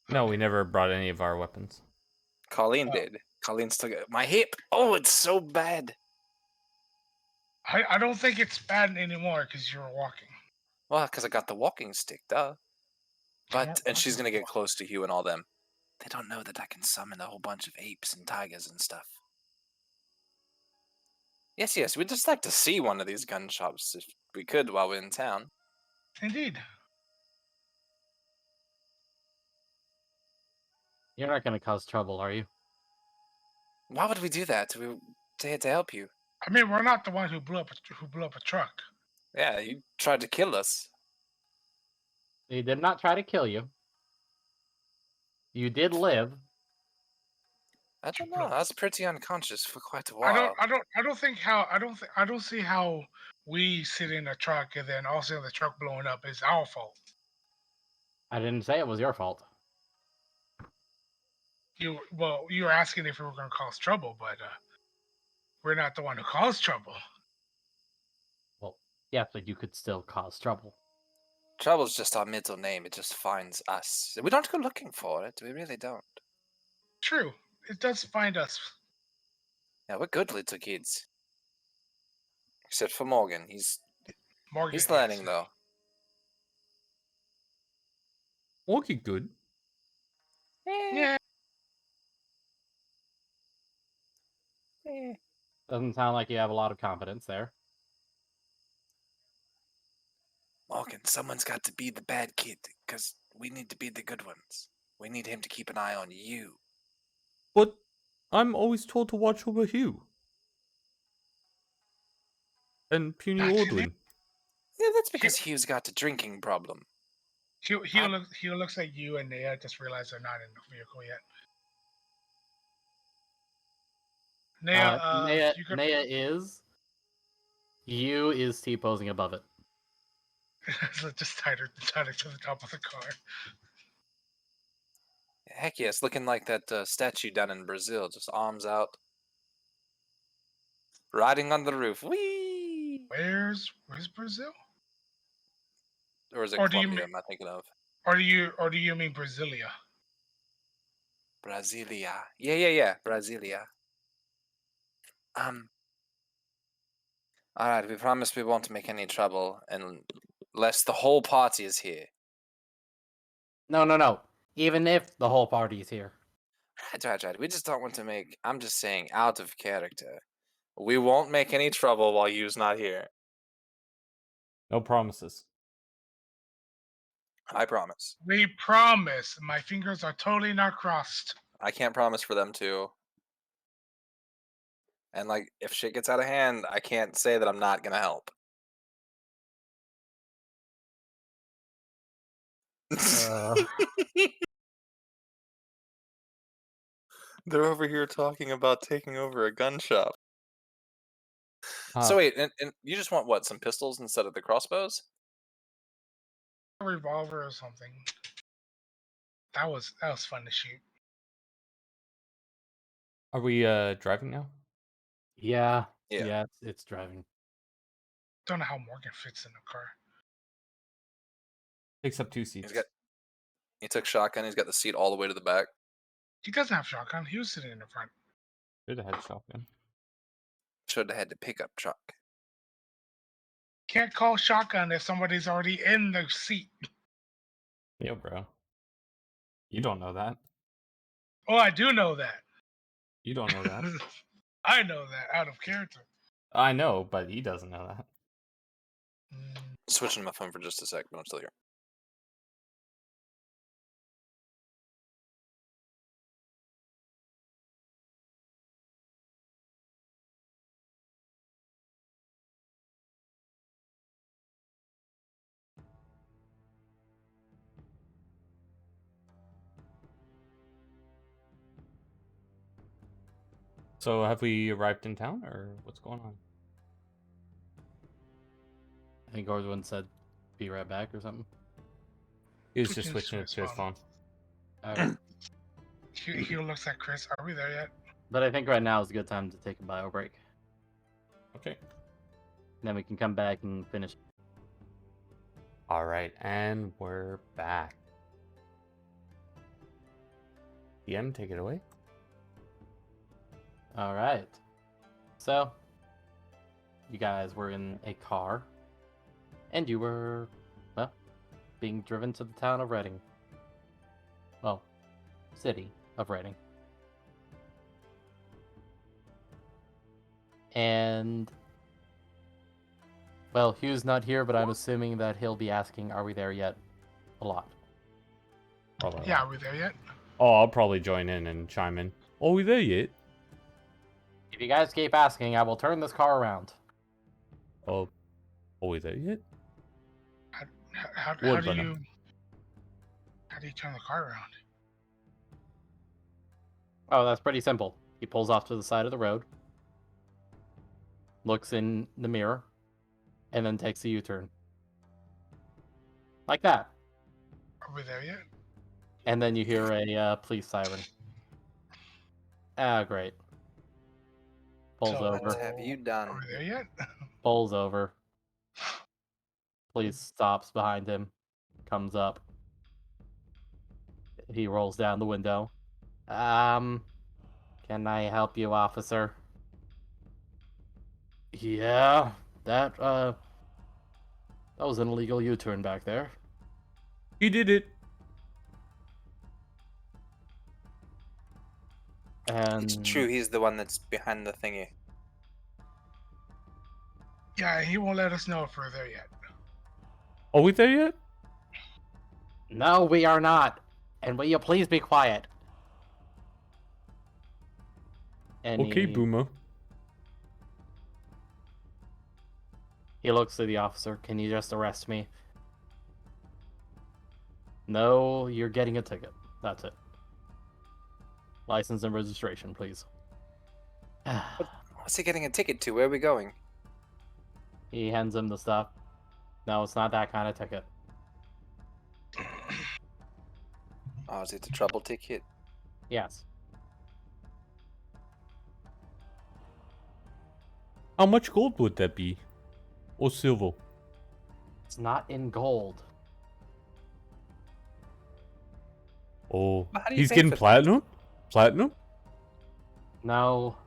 No, we never brought any of our weapons. Colleen did. Colleen still got my hip. Oh, it's so bad. I don't think it's bad anymore because you were walking. Well, because I got the walking stick, duh. But Yeah, and she's walking gonna get stick. close to Hugh and all them. They don't know that I can summon a whole bunch of apes and tigers and stuff. Yes, we'd just like to see one of these gun shops if we could while we're in town. Indeed. You're not going to cause trouble, are you? Why would we do that? We're here to help you. I mean, we're not the one who blew up a truck. Yeah, you tried to kill us. They did not try to kill you. You did live. I don't know. I was pretty unconscious for quite a while. I don't see how we sit in a truck and then also the truck blowing up is our fault. I didn't say it was your fault. You were asking if we were going to cause trouble, but we're not the one who caused trouble. Well, yes, but you could still cause trouble. Trouble's just our middle name. It just finds us. We don't go looking for it. We really don't. True, it does find us. Yeah, we're good little kids. Except for Morgan. He's Morgan, learning yes. though. Morky good. Yeah. Doesn't sound like you have a lot of confidence there. Morgan, someone's got to be the bad kid, because we need to be the good ones. We need him to keep an eye on you. But I'm always told to watch over Hugh. And puny Actually- Ordwin. Yeah, that's because Hugh's got a drinking problem. He looks at you and Nea. Just realize they're not in the vehicle yet. Nea, you could Nea is. You is T-posing above it. so just tighter to the top of the car. Heck yes, looking like that statue down in Brazil, just arms out, riding on the roof. Whee! Where's Brazil? Or is it Or do you Colombia? mean- Am I thinking of Or do you mean Brasilia? Brasilia? Yeah, Brasilia. All right, we promise we won't make any trouble unless the whole party is here. No. Even if the whole party is here. Right. We just don't want to make. I'm just saying, out of character. We won't make any trouble while you's not here. No promises. I promise. We promise. My fingers are totally not crossed. I can't promise for them to. And like, if shit gets out of hand, I can't say that I'm not gonna help. They're over here talking about taking over a gun shop. So wait, and you just want what? Some pistols instead of the crossbows? A revolver or something. That was fun to shoot. Are we driving now? Yeah. Yeah. Yeah, it's driving. Don't know how Morgan fits in the car. Takes up 2 seats. He took shotgun. He's got the seat all the way to the back. He doesn't have shotgun. He was sitting in the front. Should have had shotgun. Should have had the pickup truck. Can't call shotgun if somebody's already in the seat. Yo, bro. You don't know that. Oh, I do know that. You don't know that. I know that out of character. I know, but he doesn't know that. Switching my phone for just a sec, but I'm still here. So have we arrived in town, or what's going on? I think Ordwin said, "Be right back" or something. He was just switching it to his phone. Okay. He looks at Chris. Are we there yet? But I think right now is a good time to take a bio break. Okay. Then we can come back and finish. All right, and we're back. DM, take it away. All right. So, you guys were in a car, and you were, well, being driven to the town of Reading. Well, city of Reading. And, well, Hugh's not here, but I'm assuming that he'll be asking, "Are we there yet?" a lot. Probably. Yeah, are we there yet? Oh, I'll probably join in and chime in. Are we there yet? If you guys keep asking, I will turn this car around. Oh, are we there yet? How do Wood you turn the car around? Oh, that's pretty simple. He pulls off to the side of the road, looks in the mirror, and then takes a U-turn. Like that. Are we there yet? And then you hear a police siren. Ah, great. Pulls So, over. What have you done? Are we there yet? Pulls over. Police stops behind him. Comes up. He rolls down the window. Can I help you, officer? Yeah, that was an illegal U-turn back there. He did it. And It's true, he's the one that's behind the thingy. Yeah, he won't let us know if we're there yet. Are we there yet? No, we are not. And will you please be quiet? And Okay, he Boomer. He looks to the officer. Can you just arrest me? No, you're getting a ticket. That's it. License and registration, please. What's he getting a ticket to? Where are we going? He hands him the stuff. No, it's not that kind of ticket. Oh, is it a trouble ticket? Yes. How much gold would that be? Or silver? It's not in gold. Oh, But how do you he's pay getting for that? platinum? Platinum? No.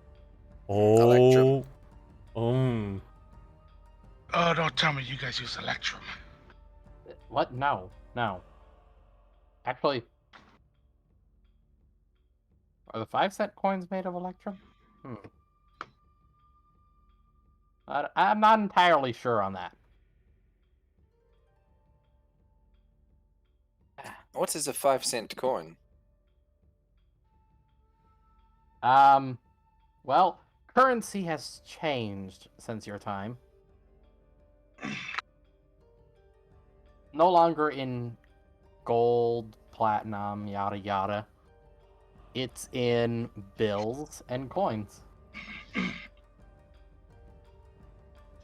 Oh. Um. Oh, don't tell me you guys use Electrum. What? No. No. Actually, are the 5-cent coins made of Electrum? I'm not entirely sure on that. What is a 5-cent coin? Well, currency has changed since your time. No longer in gold, platinum, yada yada. It's in bills and coins.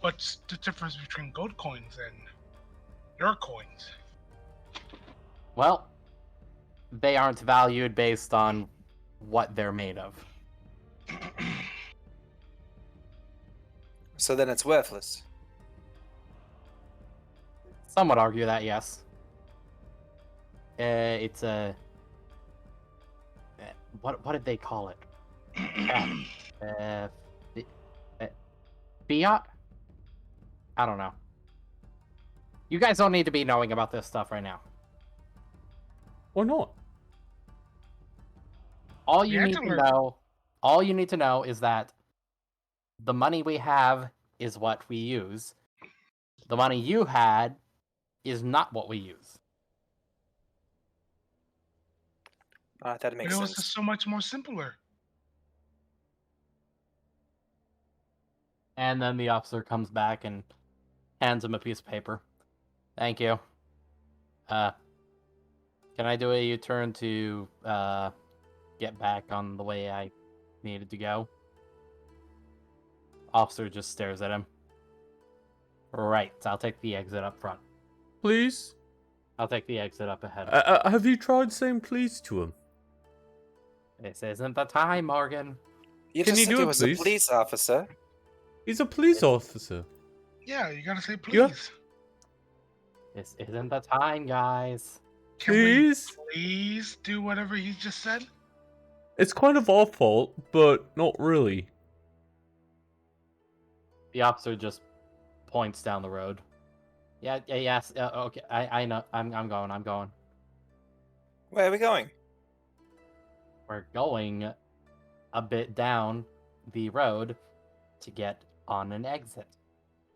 What's the difference between gold coins and your coins? Well, they aren't valued based on what they're made of. So then it's worthless. Some would argue that, yes. It's a... What did they call it? Fiat? I don't know. You guys don't need to be knowing about this stuff right now. Or not? All you need to know is that the money we have is what we use. The money you had is not what we use. That But makes it was sense. just so much more simpler. And then the officer comes back and hands him a piece of paper. Thank you. Can I do a U-turn to get back on the way I needed to go? Officer just stares at him. Right, I'll take the exit up front. Please? I'll take the exit up ahead. Have you tried saying please to him? This isn't the time, Morgan. You Can just you said do he it, was please? a police officer. He's a police It's- officer. Yeah, you gotta say please. Yeah. This isn't the time, guys. Can Please? we please do whatever he just said? It's kind of our fault, but not really. The officer just points down the road. Yes, okay, I know. I'm going. Where are we going? We're going a bit down the road to get on an exit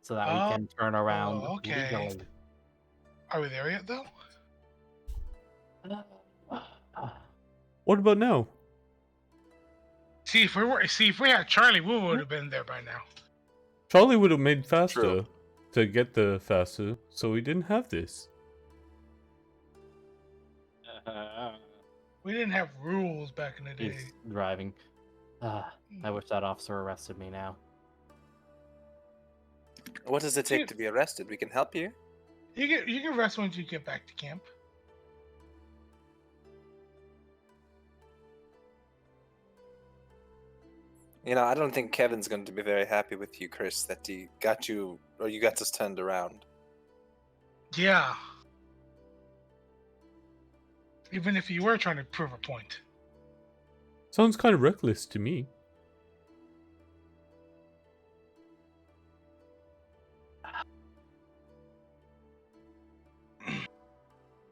so that we can turn around okay. legally. Are we there yet, though? What about now? See, if we had Charlie, we would have been there by now. Charlie would have made faster True. to get the faster, so we didn't have this. We didn't have rules back in the day. He's driving. I wish that officer arrested me now. What does it take to be arrested? We can help you. You can rest once you get back to camp. You know, I don't think Kevin's going to be very happy with you, Chris, that he got you, or you got us turned around. Yeah. Even if you were trying to prove a point. Sounds kind of reckless to me.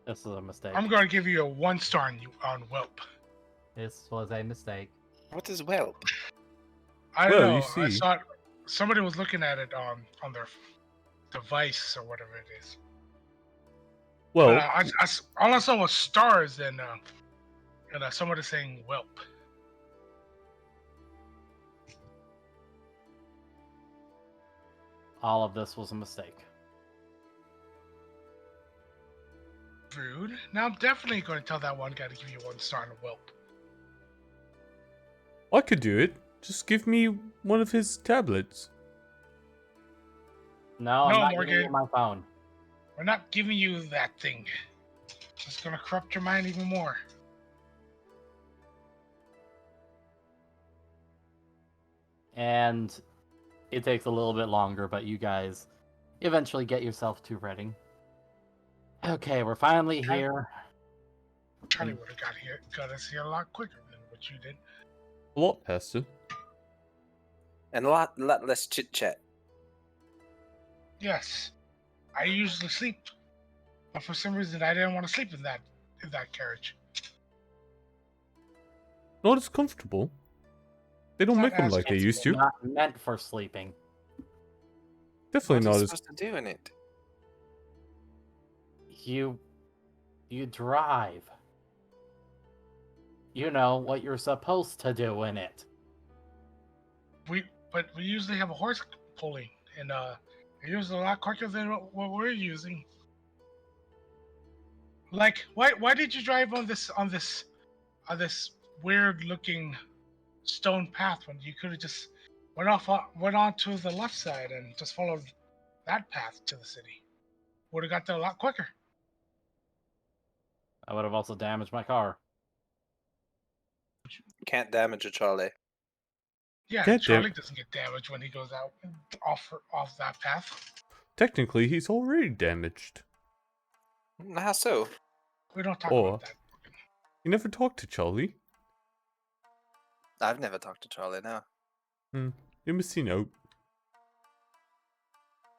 This is a mistake. I'm going to give you a 1-star on Whelp. This was a mistake. What is whelp? I don't Well, know. you I see. saw it, somebody was looking at it on their device or whatever it is. Well, But, all I saw was stars and somebody saying Whelp. all of this was a mistake. Rude. Now I'm definitely going to tell that one guy to give you 1 star and a whelp. I could do it. Just give me one of his tablets. No, I'm No, not giving Morgan. you my phone. We're not giving you that thing. It's going to corrupt your mind even more. And it takes a little bit longer, but you guys eventually get yourself to Reading. Okay, we're finally here. Charlie would have got us here a lot quicker than what you did. A lot faster. And a lot less chit chat. Yes. I usually sleep. But for some reason I didn't want to sleep in that carriage. Not as comfortable. They don't Not make them as like they used to. Not meant for sleeping. Definitely What are not you as. supposed to do in it? You drive. You know what you're supposed to do in it. But we usually have a horse pulling, and it uses a lot quicker than what we're using. Like, why did you drive on this weird looking stone path when you could have just went on to the left side and just followed that path to the city? Would have got there a lot quicker. I would have also damaged my car. Can't damage a Charlie. Yeah, Can't Charlie doesn't get damaged when he goes out off that path. Technically, he's already damaged. How so? We don't talk Or- about that. You never talked to Charlie. I've never talked to Charlie now. You must see note.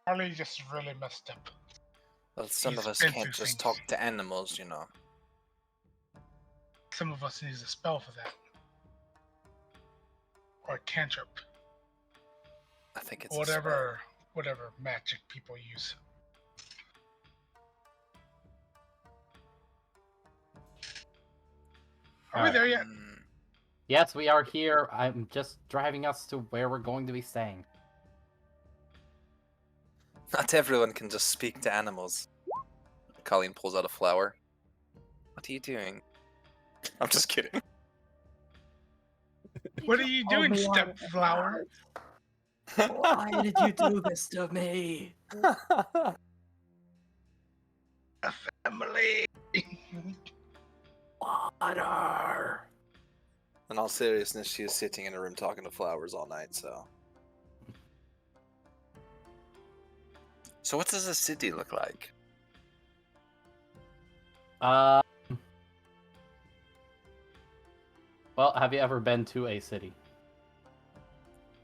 Charlie just really messed up. Well, some He's of us been can't through just things. talk to animals, you know. Some of us needs a spell for that. Or a cantrip. I think it's Whatever magic people use. Are we Alright. there yet? Yes, we are here. I'm just driving us to where we're going to be staying. Not everyone can just speak to animals. Colleen pulls out a flower. What are you doing? I'm just kidding. What are you doing, Stepflower? Why did you do this to me? A family. Water. In all seriousness, she is sitting in a room talking to flowers all night, so. So what does a city look like? Well, have you ever been to a city?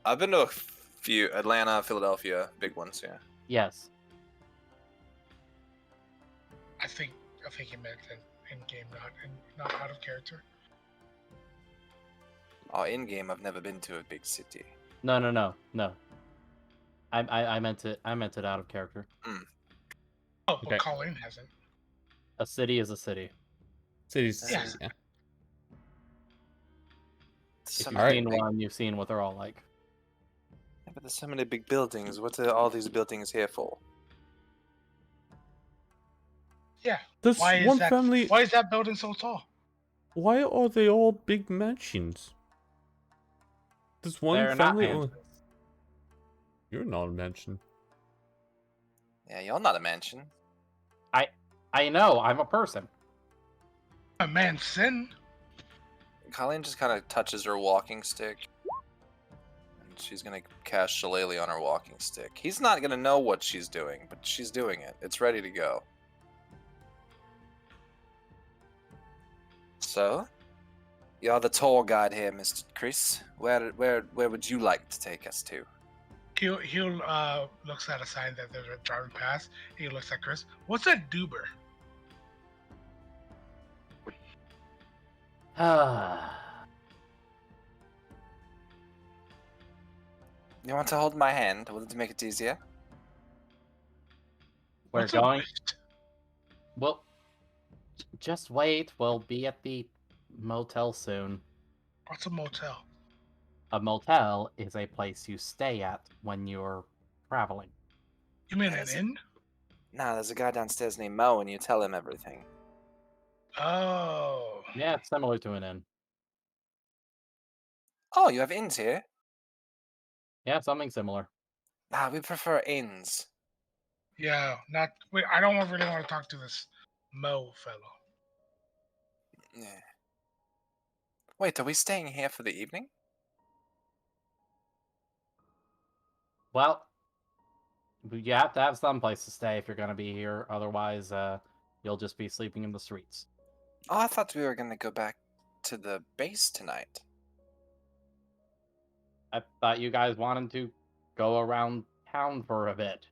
I've been to a few. Atlanta, Philadelphia, big ones, yeah. Yes. I think he meant in game, not out of character. Oh, in-game, I've never been to a big city. No. I meant it out of character. Oh, Okay. but Colleen hasn't. A city is a city. Cities. Yeah. Yeah. If So you've many seen big- one, you've seen what they're all like. Yeah, but there's so many big buildings. What are all these buildings here for? Yeah. There's Why is one that? family. Why is that building so tall? Why are they all big mansions? There's one They're not family. mansions. You're not a mansion. Yeah, you're not a mansion. I know, I'm a person. A man's sin. Colleen just kind of touches her walking stick. And she's going to cast Shillelagh on her walking stick. He's not going to know what she's doing, but she's doing it. It's ready to go. So, you're the tour guide here, Mr. Chris. Where would you like to take us to? He'll looks at a sign that there's a driving past. He looks at Chris. What's a duber? You want to hold my hand? Will it make it easier? We're What's a going. lift? Well, just wait. We'll be at the motel soon. What's a motel? A motel is a place you stay at when you're traveling. You mean an Yes. inn? Nah, there's a guy downstairs named Mo, and you tell him everything. Oh. Yeah, it's similar to an inn. Oh, you have inns here? Yeah, something similar. Nah, we prefer inns. Yeah, not. Wait, I don't really want to talk to this Mo fellow. Yeah. Wait, are we staying here for the evening? Well, you have to have some place to stay if you're going to be here. Otherwise, you'll just be sleeping in the streets. Oh, I thought we were gonna go back to the base tonight. I thought you guys wanted to go around town for a bit.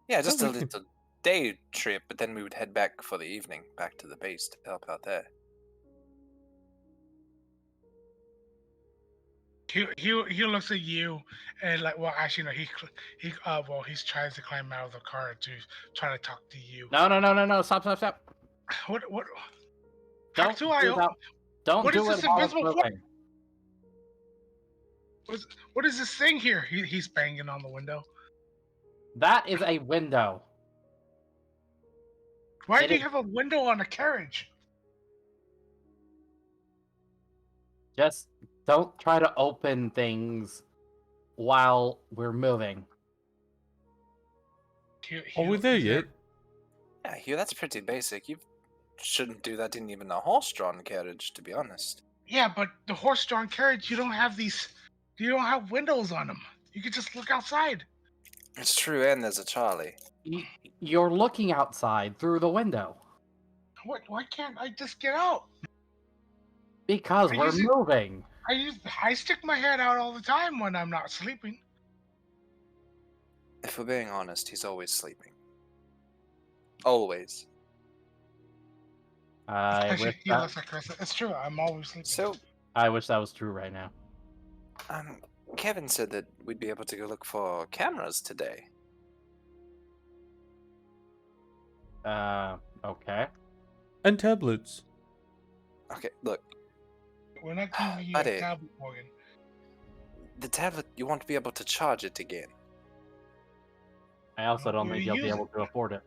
Yeah, just Oh, a we could- little day trip, but then we would head back for the evening, back to the base to help out there. He looks at you and like, well, actually no, he's trying to climb out of the car to try to talk to you. No! Stop! What? Don't How do I? do that. Don't what do is it this while it's invisible moving. What is this thing here? He's banging on the window. That is a window. Why It do you is- have a window on a carriage? Just don't try to open things while we're moving. Are we there yet? Yeah, Hugh, that's pretty basic. You shouldn't do that in even a horse-drawn carriage, to be honest. Yeah, but the horse-drawn carriage, you don't have these. You don't have windows on them. You can just look outside. It's true, and there's a Charlie. You're looking outside through the window What? Why can't I just get out? because I we're use it- moving. I stick my head out all the time when I'm not sleeping. If we're being honest, he's always sleeping. Always. I Actually, wish he that, looks like Chris. It's true. I'm always sleeping. So, I wish that was true right now. Kevin said that we'd be able to go look for cameras today. Okay. And tablets. Okay, look, we're not giving you buddy. a tablet, Morgan. the tablet, you won't be able to charge it again. I also don't We're think you'll be using- able to afford it.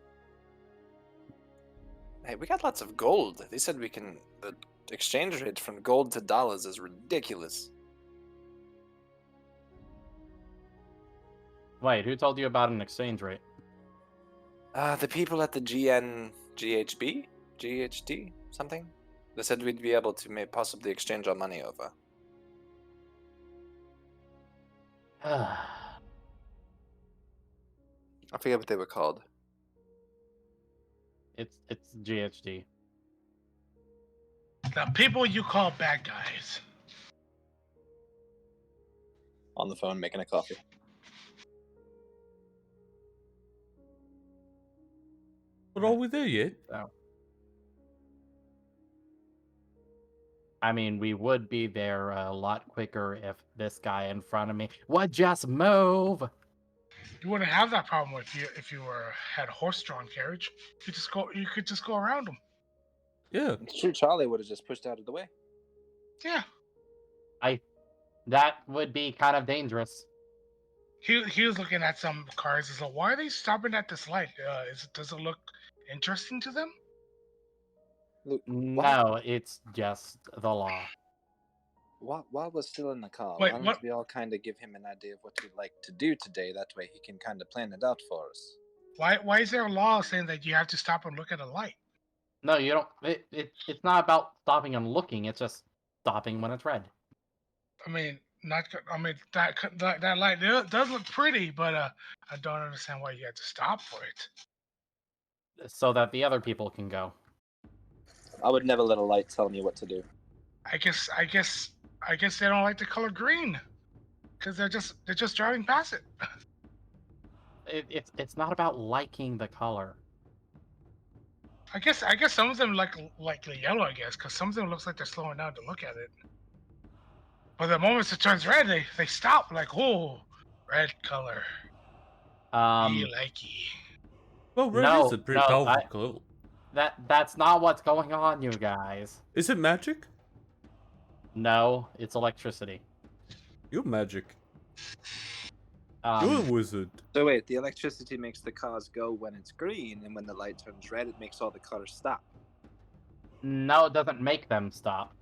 Hey, we got lots of gold. They said we can. The exchange rate from gold to dollars is ridiculous. Wait, who told you about an exchange rate? The people at the GHD, something. They said we'd be able to possibly exchange our money over. I forget what they were called. It's GHD. The people you call bad guys. On the phone, making a coffee. But are we there yet? I mean, we would be there a lot quicker if this guy in front of me would just move. You wouldn't have that problem if you had a horse-drawn carriage. You could just go around them. Yeah. It's true, Charlie would have just pushed out of the way. Yeah. That would be kind of dangerous. He was looking at some cars. He's like, why are they stopping at this light? Does it look interesting to them? Look, No, it's just the law. while we're still in the car, Wait, why don't what- we all kind of give him an idea of what we'd like to do today? That way he can kind of plan it out for us. Why is there a law saying that you have to stop and look at a light? No, you don't. It's not about stopping and looking. It's just stopping when it's red. I mean, that light does look pretty, but I don't understand why you had to stop for it. So that the other people can go. I would never let a light tell me what to do. I guess they don't like the color green, because they're just driving past it. It's not about liking the color. I guess some of them like the yellow. I guess because some of them looks like they're slowing down to look at it. But the moment it turns red, they stop. Like, oh, red color. Me likey. Well, red No, is a pretty no, powerful color. That's not what's going on, you guys. Is it magic? No, it's electricity. You're magic. You're a wizard. So wait, the electricity makes the cars go when it's green, and when the light turns red, it makes all the cars stop. No, it doesn't make them stop.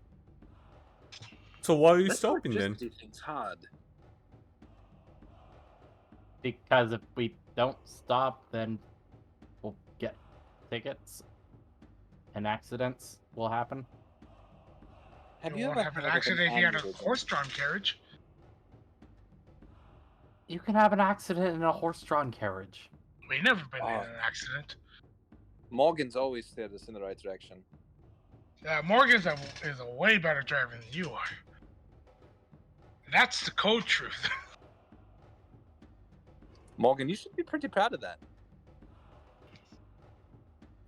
So why are you This stopping then? electricity thing's hard. Because if we don't stop, then we'll get tickets and accidents will happen. Have You you won't ever have an heard of accident if you had a aneurysm? horse-drawn carriage. You can have an accident in a horse-drawn carriage. We've never been in Oh. an accident. Morgan's always steered us in the right direction. Morgan's is a way better driver than you are. That's the cold truth. Morgan, you should be pretty proud of that.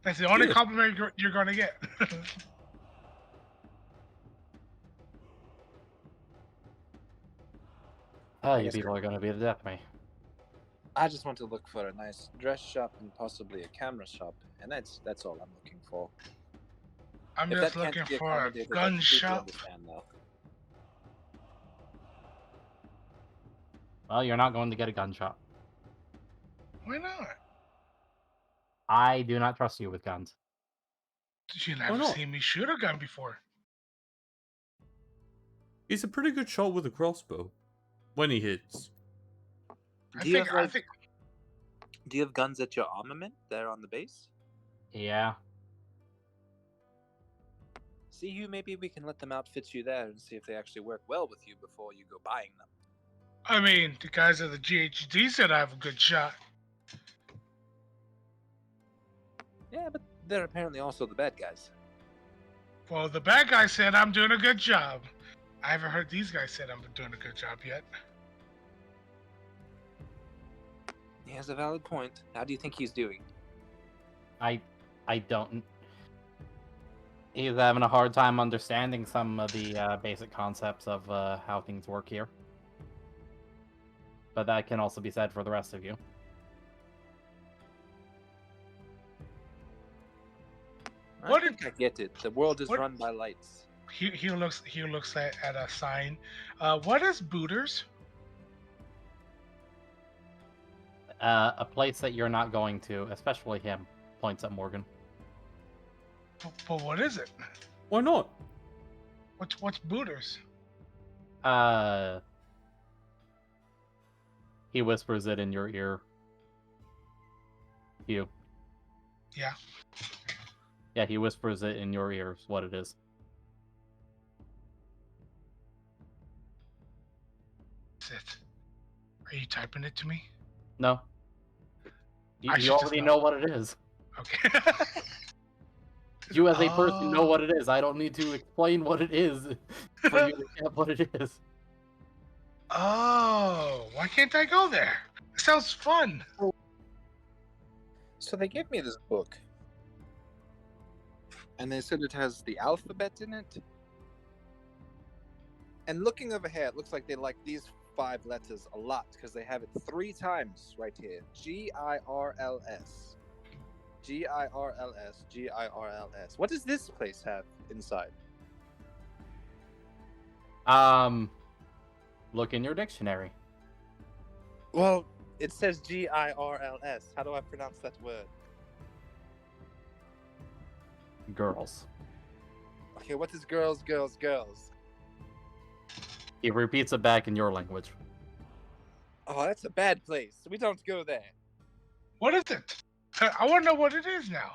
That's the only Good. compliment you're going to get. Oh, you guess people are gonna be the death of me. I just want to look for a nice dress shop and possibly a camera shop, and that's all I'm looking for. I'm If just that can't looking be for a accommodated, I gun completely shop. understand, though. Well, you're not going to get a gun shop. Why not? I do not trust you with guns. You never not? seen me shoot a gun before. He's a pretty good shot with a crossbow. When he hits. I Do you think, have, like, do you have guns at your armament there on the base? Yeah. See, Hugh, maybe we can let them outfit you there and see if they actually work well with you before you go buying them. I mean, the guys at the GHD said I have a good shot. Yeah, but they're apparently also the bad guys. Well, the bad guy said I'm doing a good job. I haven't heard these guys said I'm doing a good job yet. He has a valid point. How do you think he's doing? I don't. He's having a hard time understanding some of the basic concepts of how things work here. But that can also be said for the rest of you. What I think I get it. The world is what- run by lights. He looks at a sign. What is Booters? A place that you're not going to, especially him, points at Morgan. But what is it? Why not? What's Booters? He whispers it in your ear. You. Yeah. Yeah, he whispers it in your ears what it is. Is it? Are you typing it to me? No. You, I you should just already know. know what it is. Okay. You as a person know Oh. what it is. I don't need to explain what it is for you to get what it is. Oh, why can't I go there? It sounds fun. So they gave me this book. And they said it has the alphabet in it. And looking over here, it looks like they like these 5 letters a lot because they have it 3 times right here. G-I-R-L-S. G-I-R-L-S. G-I-R-L-S. What does this place have inside? Look in your dictionary. Well, it says G-I-R-L-S. How do I pronounce that word? Girls. Okay, what is girls, girls, girls? He repeats it back in your language. Oh, that's a bad place. We don't go there. What is it? I want to know what it is now.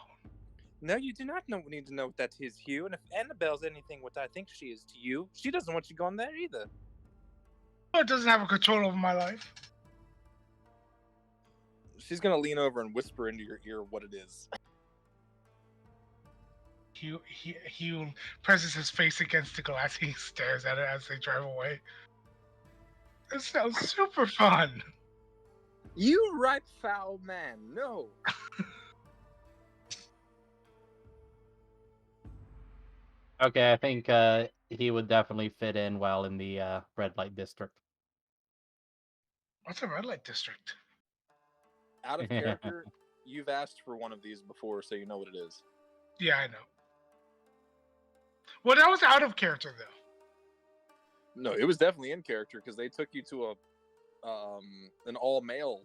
No, you do not need to know what that is, Hugh. And if Annabelle's anything what I think she is to you, she doesn't want you going there either. Oh, it doesn't have a control over my life. She's gonna lean over and whisper into your ear what it is. He presses his face against the glass. He stares at it as they drive away. It sounds super fun. You right foul man, no. Okay, I think he would definitely fit in well in the red light district. What's a red light district? Out of character, you've asked for one of these before, so you know what it is. Yeah, I know. Well, that was out of character though. No, it was definitely in character because they took you to an all male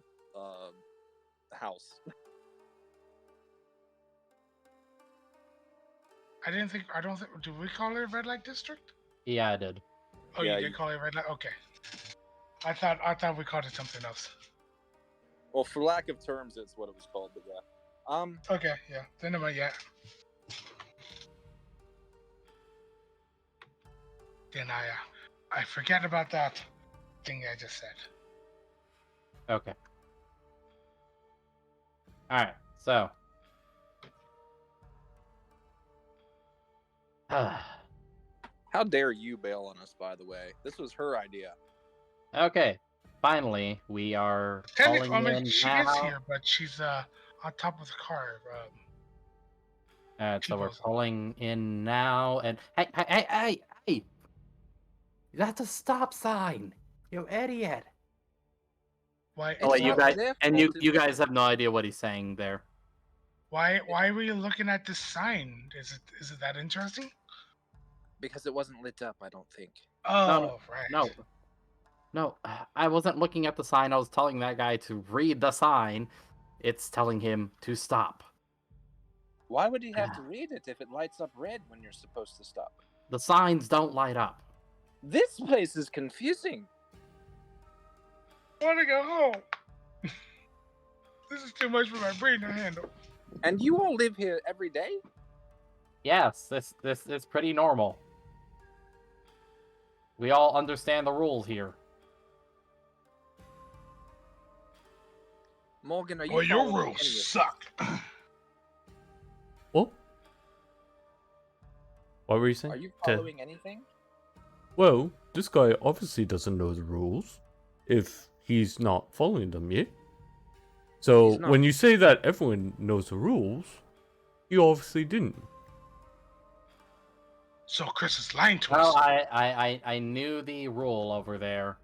house. I don't think. Do we call it Red Light District? Yeah, I did. Oh, Yeah, you did call it Red Light. Okay. I thought we called it something else. Well, for lack of terms, it's what it was called, but yeah. Okay, yeah. Then am I yet? Then I forget about that thing I just said. Okay. Alright, so. How dare you bail on us, by the way? This was her idea. Okay. Finally, we are Technically, calling in she now. gets here, but she's on top of the car. So we're people's- pulling in now, and hey! That's a stop sign, you idiot! Why? Oh, wait, It's you not guys, their and fault, you it's- guys have no idea what he's saying there. Why were you looking at this sign? Is it that interesting? Because it wasn't lit up, I don't think. Oh, right. No, I wasn't looking at the sign. I was telling that guy to read the sign. It's telling him to stop. Why would he have to read it if it lights up red when you're supposed to stop? The signs don't light up. This place is confusing. I want to go home. This is too much for my brain to handle. And you all live here every day? Yes, this is pretty normal. We all understand the rules here. Morgan, are you Well, your following any rules of this? suck. What? What were you saying? Are you following anything? Well, this guy obviously doesn't know the rules if he's not following them yet. So He's not. when you say that everyone knows the rules, you obviously didn't. So Chris is lying to Well, us. I knew the rule over there.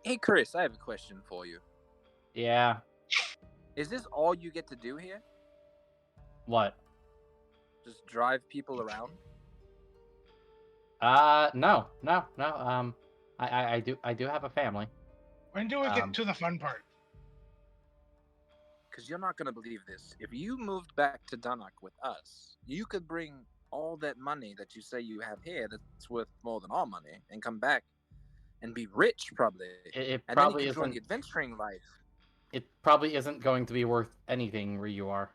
Hey, Chris, I have a question for you. Yeah. Is this all you get to do here? What? Just drive people around? No. I do have a family. When do we get to the fun part? Because you're not going to believe this. If you moved back to Dunnock with us, you could bring all that money that you say you have here that's worth more than our money and come back and be rich, probably. It And probably then you could join isn't. the adventuring life. It probably isn't going to be worth anything where you are.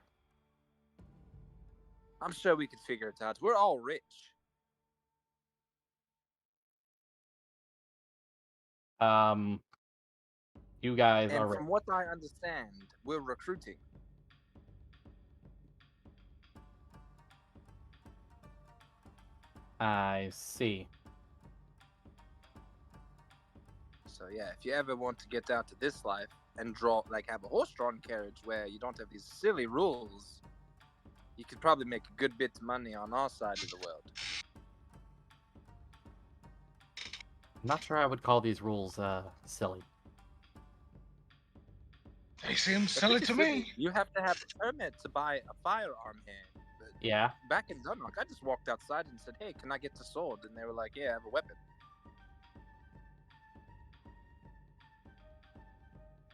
I'm sure we could figure it out. We're all rich. You guys And are from what I understand, we're recruiting. I see. So yeah, if you ever want to get out to this life and have a horse-drawn carriage where you don't have these silly rules, you could probably make a good bit of money on our side of the world. I'm not sure I would call these rules silly. They seem They're silly pretty to silly. me. You have to have a permit to buy a firearm here. But Yeah. back in Dunnock, I just walked outside and said, "Hey, can I get the sword?" And they were like, "Yeah, I have a weapon."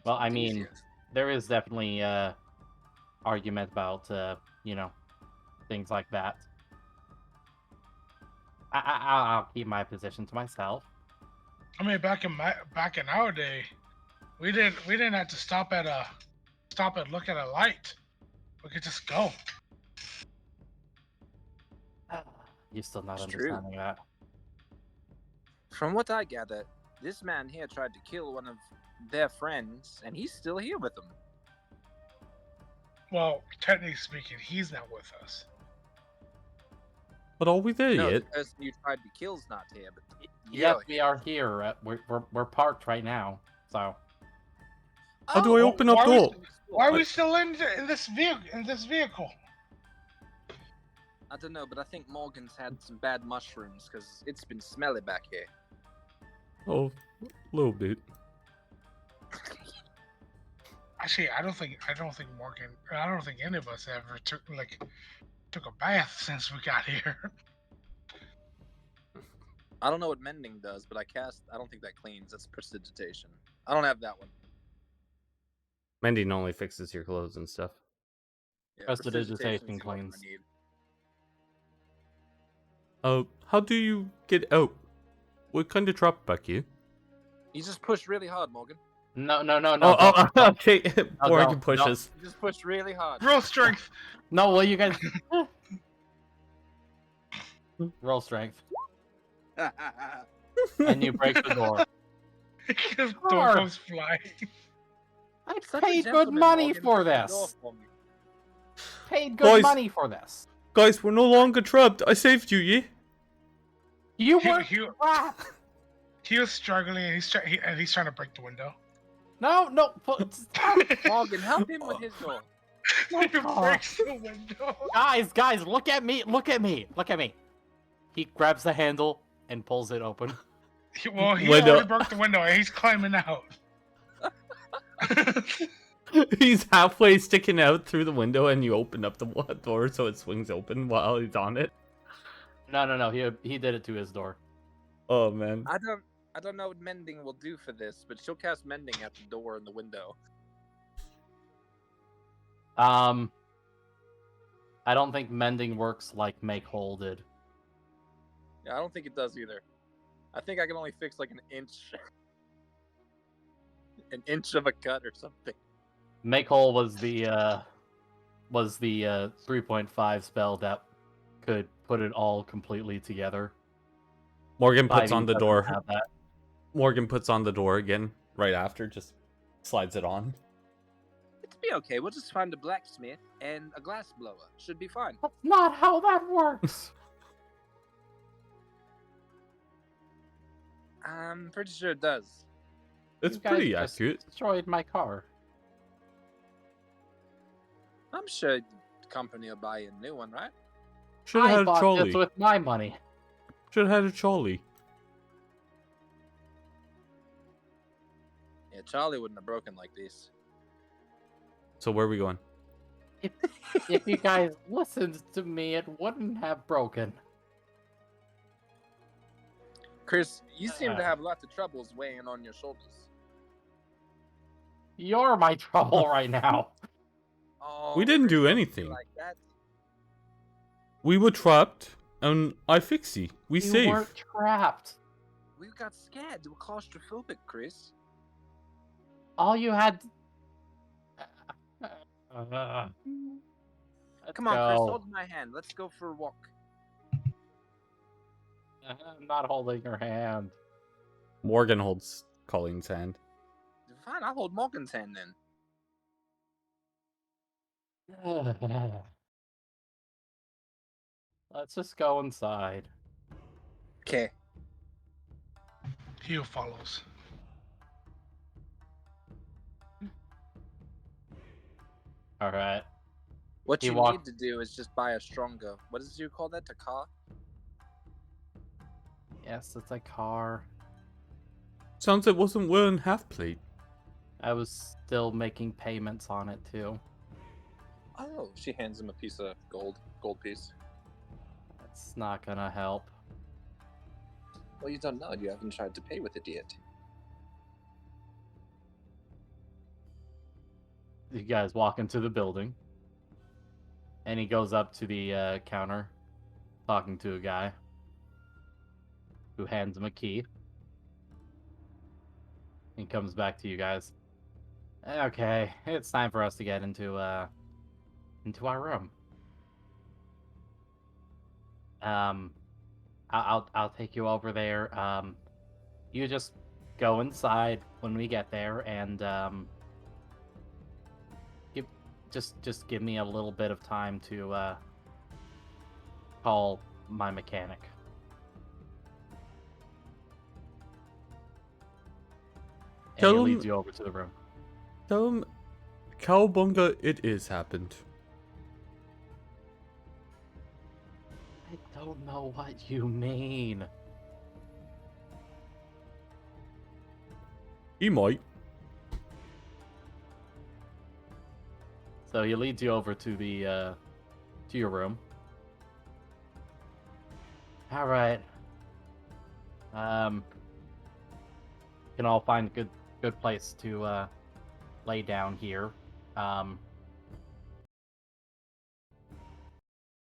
Well, I It's mean, easier. there is definitely argument about things like that. I'll keep my position to myself. I mean, back in our day, we didn't have to stop and look at a light. We could just go. You're still not It's true. understanding that. From what I gather, this man here tried to kill one of their friends, and he's still here with them. Well, technically speaking, he's not with us. But are we there No, yet? the person you tried to kill's not here, but Yes, you're we are here. We're parked right now. So How do I Oh, open up why door? Why are we still in this vehicle? I don't know, but I think Morgan's had some bad mushrooms because it's been smelly back here. Oh, a little bit. Actually, I don't think Morgan. I don't think any of us ever took a bath since we got here. I don't know what mending does, but I don't think that cleans. That's prestidigitation. I don't have that one. Mending only fixes your clothes and stuff. Yeah, Prestidigitation prestidigitation's the one cleans. I need. How do you get out? What kind of trap back here? You just push really hard, Morgan. No. don't. Okay. No, Morgan don't. pushes. You just push really hard. Roll strength. No, well, you guys. Roll strength. And you break the door. The door Sure. goes flying. I Such a paid good gentleman, money Morgan, for open the door this. for me. Paid good Boys. money for this. Guys, we're no longer trapped. I saved you, yeah? You He- were he- trapped. He was struggling, and he's trying to break the window. No. Stop. Morgan, help him with his door. He breaks the window. Guys, look at me. Look at me. He grabs the handle and pulls it open. He Window. already broke the window, and he's climbing out. He's halfway sticking out through the window, and you open up the door so it swings open while he's on it. No. He did it to his door. Oh man. I don't know what mending will do for this, but she'll cast mending at the door and the window. I don't think mending works like Make Whole did. Yeah, I don't think it does either. I think I can only fix like an inch of a cut or something. Make Whole was the 3.5 spell that could put it all completely together. Morgan puts 5e on the doesn't door. have that. Morgan puts on the door again right after, just slides it on. It'll be okay. We'll just find a blacksmith and a glass blower. Should be fine. That's not how that works. I'm pretty sure it does. It's You guys pretty just accurate. Destroyed my car. I'm sure the company will buy you a new one, right? Should have I had a bought trolley. this with my money. Should have had a trolley. Yeah, Charlie wouldn't have broken like this. So where are we going? If you guys listened to me, it wouldn't have broken. Chris, you seem to have lots of troubles weighing on your shoulders. You're my trouble right now. Oh, We didn't Chris, do don't be anything. like that. We were trapped, and I fixed you. We You saved. weren't trapped. We got scared. We were claustrophobic, Chris. All you had. Let's Come on, Chris, go. hold my hand. Let's go for a walk. I'm not holding your hand. Morgan holds Colleen's hand. Fine, I'll hold Morgan's hand then. Let's just go inside. Okay. He follows. All right. What He you walked- need to do is just buy a stronger. What did you call that? A car? Yes, it's a car. Sounds like it wasn't wearing half plate. I was still making payments on it too. Oh, she hands him a piece of gold piece. That's not gonna help. Well, you don't know. You haven't tried to pay with it yet. You guys walk into the building, and he goes up to the counter, talking to a guy who hands him a key. He comes back to you guys. Okay, it's time for us to get into our room. I'll take you over there. You just go inside when we get there, and just give me a little bit of time to call my mechanic. And Tell he him- leads you over to the room. Tell him, Cowabunga, it is happened. I don't know what you mean. He might. So he leads you over to the to your room. All right. Can all find good good place to lay down here.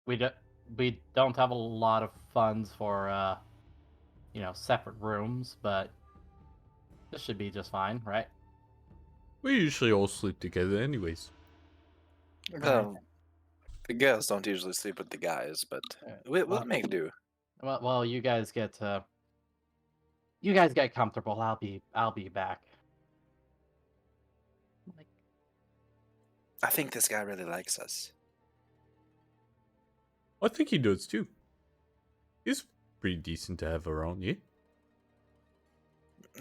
We don't have a lot of funds for separate rooms, but this should be just fine, right? We usually all sleep together, anyways. Well, the girls don't usually sleep with the guys, but we'll make do. Well, you guys get comfortable. I'll be back. I think this guy really likes us. I think he does too. He's pretty decent to have around, yeah?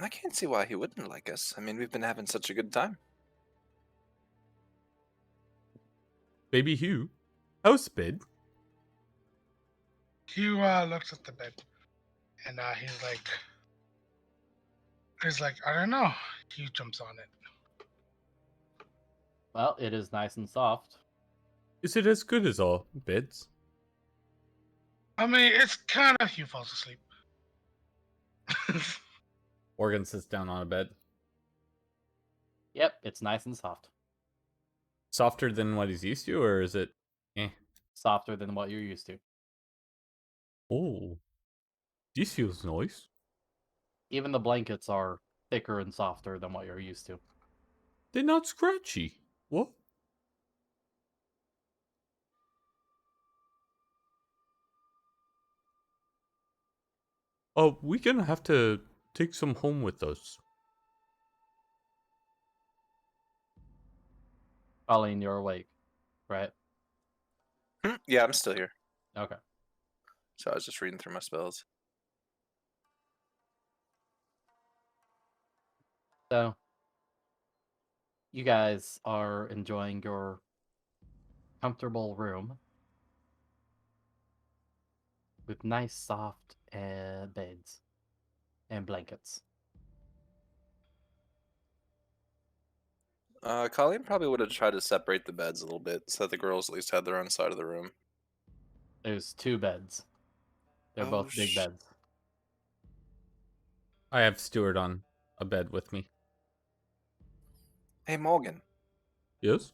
I can't see why he wouldn't like us. I mean, we've been having such a good time. Baby Hugh, how's bed? Hugh looks at the bed, and he's like, I don't know. Hugh jumps on it. Well, it is nice and soft. Is it as good as our beds? I mean, it's kind of Hugh falls asleep. Morgan sits down on a bed. Yep, it's nice and soft. Softer than what he's used to, or is it Softer than what you're used to. Oh, this feels nice. Even the blankets are thicker and softer than what you're used to. They're not scratchy. What? Oh, we're gonna have to take some home with us. Colleen, you're awake, right? Yeah, I'm still here. Okay. So I was just reading through my spells. So, you guys are enjoying your comfortable room with nice soft beds and blankets. Colleen probably would have tried to separate the beds a little bit so that the girls at least had their own side of the room. There's 2 beds. They're Oh, both big beds. I have Stuart on a bed with me. Hey, Morgan, Yes?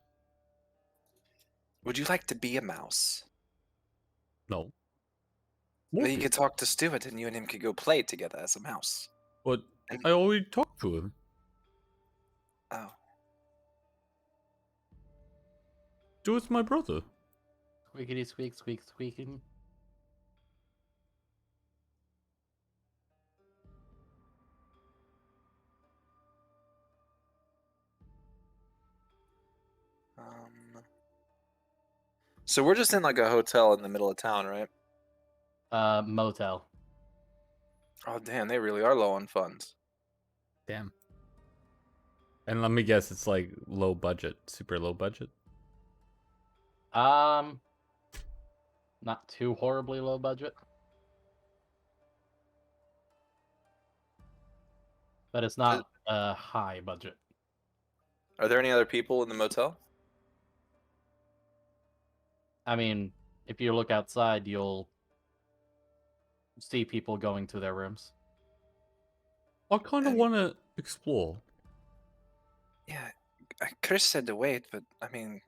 would you like to be a mouse? No. Then you Morgan. could talk to Stuart and you and him could go play together as a mouse. But I already talked to him. Oh. Stuart's my brother. Squeakity squeak, squeak, squeaking. So we're just in like a hotel in the middle of town, right? Motel. Oh, damn, they really are low on funds. Damn. And let me guess, it's like low budget, super low budget. Not too horribly low budget. But it's not a high budget. Are there any other people in the motel? I mean, if you look outside, you'll see people going to their rooms. I kind of And- want to explore. Yeah, Chris said to wait, but I mean,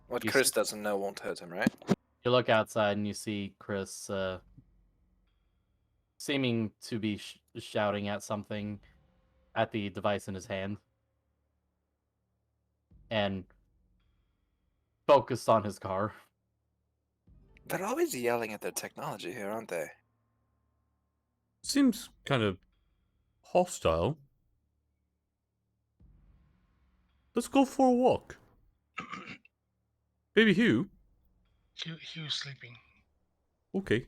what You Chris s- doesn't know won't hurt him, right? You look outside and you see Chris seeming to be shouting at something at the device in his hand. And focused on his car. They're always yelling at their technology here, aren't they? Seems kind of hostile. Let's go for a walk. Baby Hugh? Hugh's sleeping. Okay.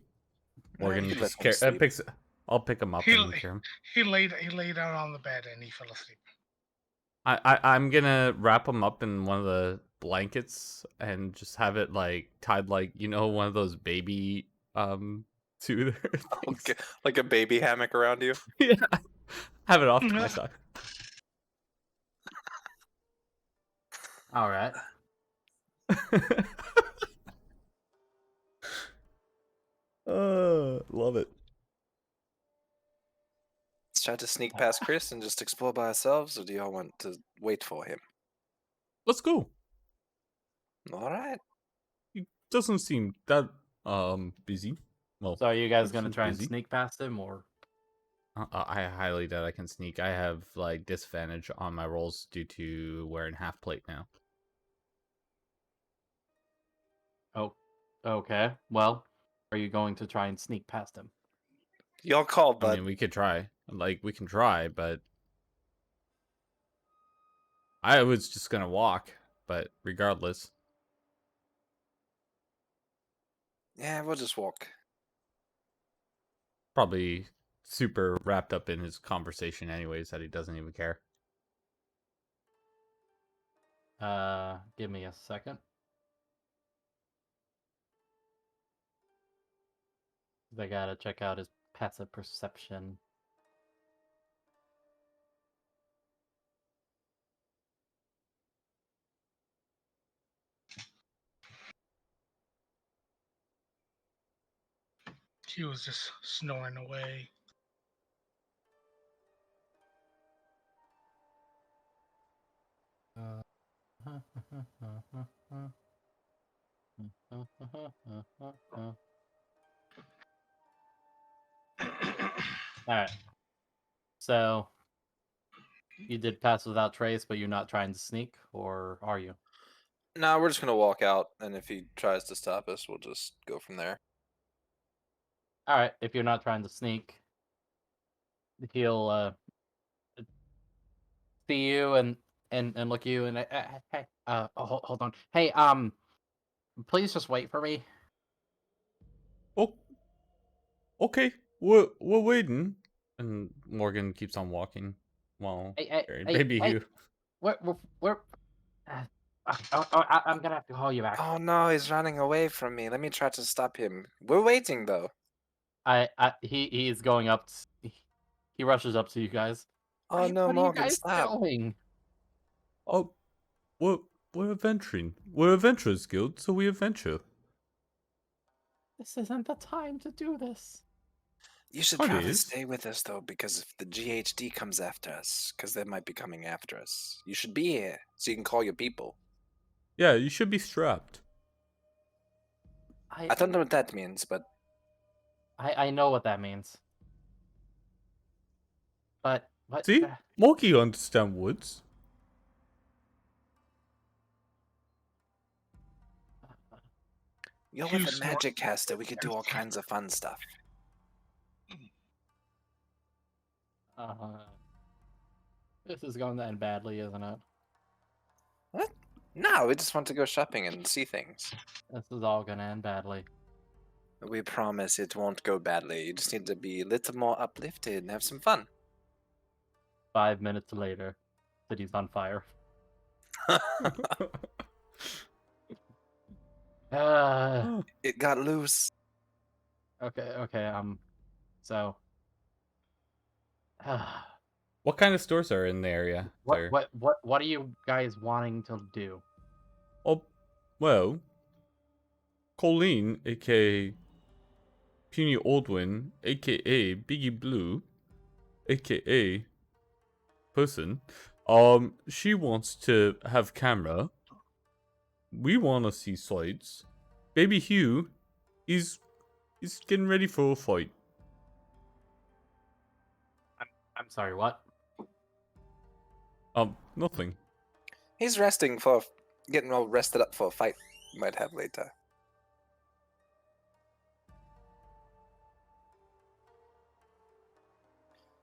Morgan you just let him sleep. I'll pick him up He, and carry him. he laid down on the bed and he fell asleep. I'm gonna wrap him up in one of the blankets and just have it like tied like, you know, one of those baby soother things. Okay, like a baby hammock around you. Yeah. Have it off to my side. All right. Love it. try to sneak past Chris and just explore by ourselves, or do y'all want to wait for him? Let's go. All right. He doesn't seem that busy. Well, So are you guys he gonna seems try and busy. sneak past him, or? I highly doubt I can sneak. I have like disadvantage on my rolls due to wearing half plate now. Oh, okay. Well, are you going to try and sneak past him? Y'all call, I bud. mean, we could try. Like, we can try, but I was just gonna walk. But regardless, Yeah, we'll just walk. probably super wrapped up in his conversation, anyways, that he doesn't even care. Give me a second. I gotta check out his passive perception. He was just snoring away. Alright. So, you did pass without trace, but you're not trying to sneak, or are you? No, we're just gonna walk out, and if he tries to stop us, we'll just go from there. Alright, if you're not trying to sneak, he'll see you and look at you and hey, hold on. Hey, please just wait for me. Oh, okay. We're waiting. And Morgan keeps on walking. Well, baby Hey, Hugh. we're I'm gonna have to call you back. Oh no, he's running away from me. Let me try to stop him. We're waiting though. He's going up. He rushes up to you guys. Oh no, What are you Morgan, guys stop. doing? Oh, we're adventuring. We're adventurers guild, so we adventure. This isn't the time to do this. You should It probably is. stay with us though, because if the GHD comes after us, because they might be coming after us, you should be here so you can call your people. Yeah, you should be strapped. I don't know what that means, but I know what that means. But what? See? Moki understand woods. you're Hugh with a snort- magic caster. We could do all kinds of fun stuff. This is going to end badly, isn't it? What? No, we just want to go shopping and see things. This is all gonna end badly. We promise it won't go badly. You just need to be a little more uplifted and have some fun. 5 minutes later, city's on fire. It got loose. Okay. So. What kind of stores are in the area? Sir? What are you guys wanting to do? Oh, well, Colleen, aka Puny Oldwin, aka Biggie Blue, aka person, she wants to have camera. We want to see sights. Baby Hugh, he's getting ready for a fight. I'm sorry, what? Nothing. He's getting all rested up for a fight we might have later.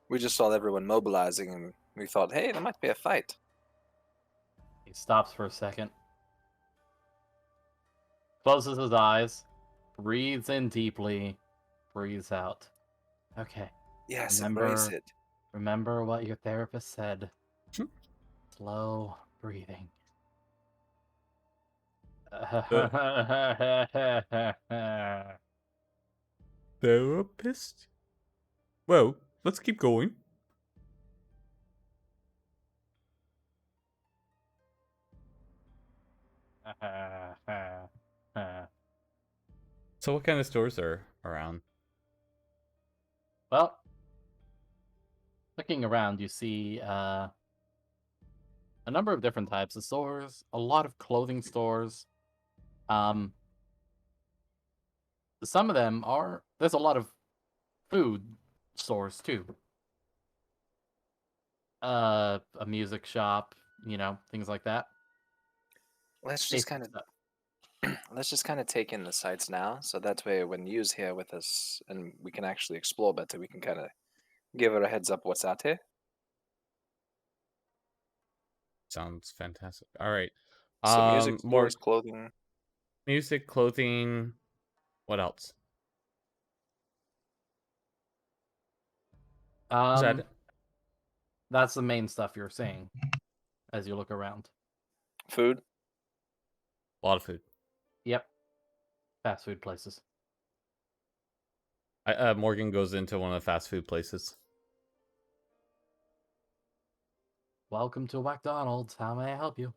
We just saw everyone mobilizing and we thought, hey, there might be a fight. He stops for a second, closes his eyes, breathes in deeply, breathes out. Okay. Yes, Remember- embrace it. Remember what your therapist said. Slow breathing. Therapist? Well, let's keep going. So what kind of stores are around? Well, Looking around, you see a number of different types of stores, a lot of clothing stores. Um, some of them are there's a lot of food stores too. A music shop, things like that. Let's just Basic kind of stuff. let's just kind of take in the sights now, so that way when Yu's here with us and we can actually explore better, we can kind of give her a heads up what's out here. Sounds fantastic. All right. So music More stores, clothing. music, clothing. What else? Is that it? That's the main stuff you're seeing as you look around. Food. A lot of food. Yep. Fast food places. Morgan goes into one of the fast food places. Welcome to McDonald's. How may I help you?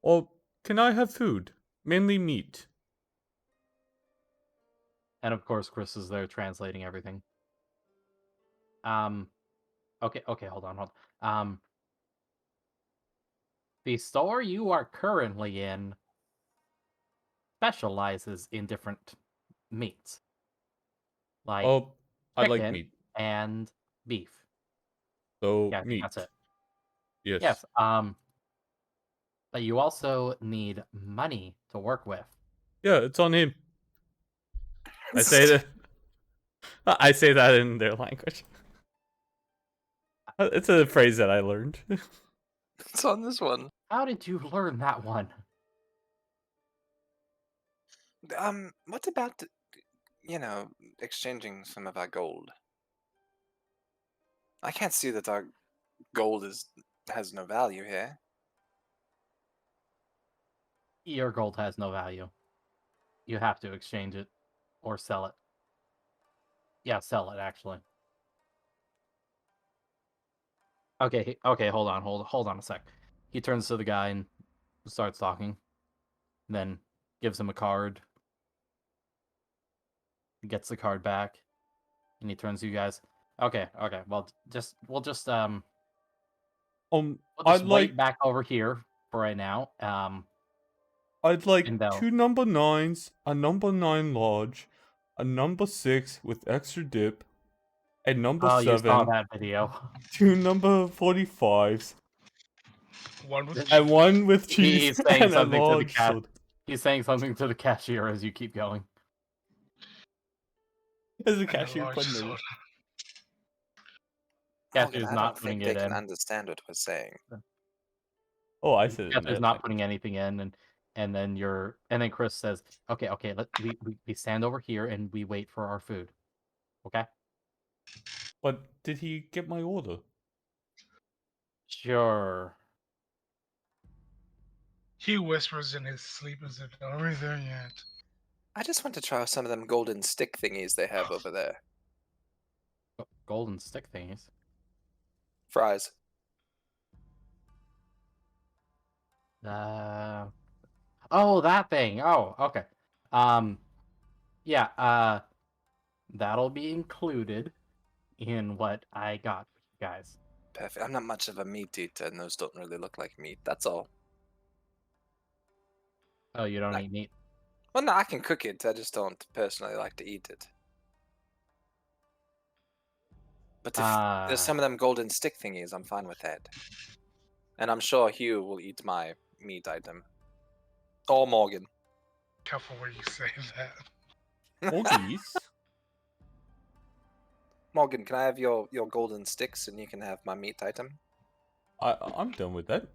Oh, can I have food? Mainly meat. And of course, Chris is there translating everything. Okay, hold on. The store you are currently in specializes in different meats, like Oh, I like chicken meat. and beef. So Yeah, I think meat. that's it. Yes. Yes. But you also need money to work with. Yeah, it's on him. I say that. I say that in their language. It's a phrase that I learned. It's on this one. How did you learn that one? What about exchanging some of our gold? I can't see that our gold has no value here. Your gold has no value. You have to exchange it or sell it. Yeah, sell it actually. Okay, hold on a sec. He turns to the guy and starts talking. Then gives him a card. Gets the card back, and he turns to you guys. Okay. Well, we'll just I'd like wait back over here for right now. I'd like And they'll 2 number 9s, a number 9 large, a number 6 with extra dip, a number Oh, you saw 7, that video. 2 number 45s, One with and cheese. 1 with cheese, He's saying and a something to the large cat. soda. He's saying something to the cashier as you keep going. As a And a cashier large putting soda. it. Morgan, Cashier's I not don't putting think they it can in. understand what we're saying. Oh, I said it in Cashier's that not language. putting anything in, and then Chris says, "Okay, we stand over here and we wait for our food." Okay? But did he get my order? Sure. He whispers in his sleep as if, "Are we there yet?" I just want to try some of them golden stick thingies they have over there. Golden stick thingies. Fries. Oh, that thing. Oh, okay. Yeah, that'll be included in what I got for you guys. Perfect. I'm not much of a meat eater, and those don't really look like meat. That's all. Oh, you don't Like- eat meat? Well, no, I can cook it. I just don't personally like to eat it. But if there's some of them golden stick thingies, I'm fine with that. And I'm sure Hugh will eat my meat item. Or Morgan. Careful where you say that. Morgies? Morgan, can I have your golden sticks and you can have my meat item? I'm done with that.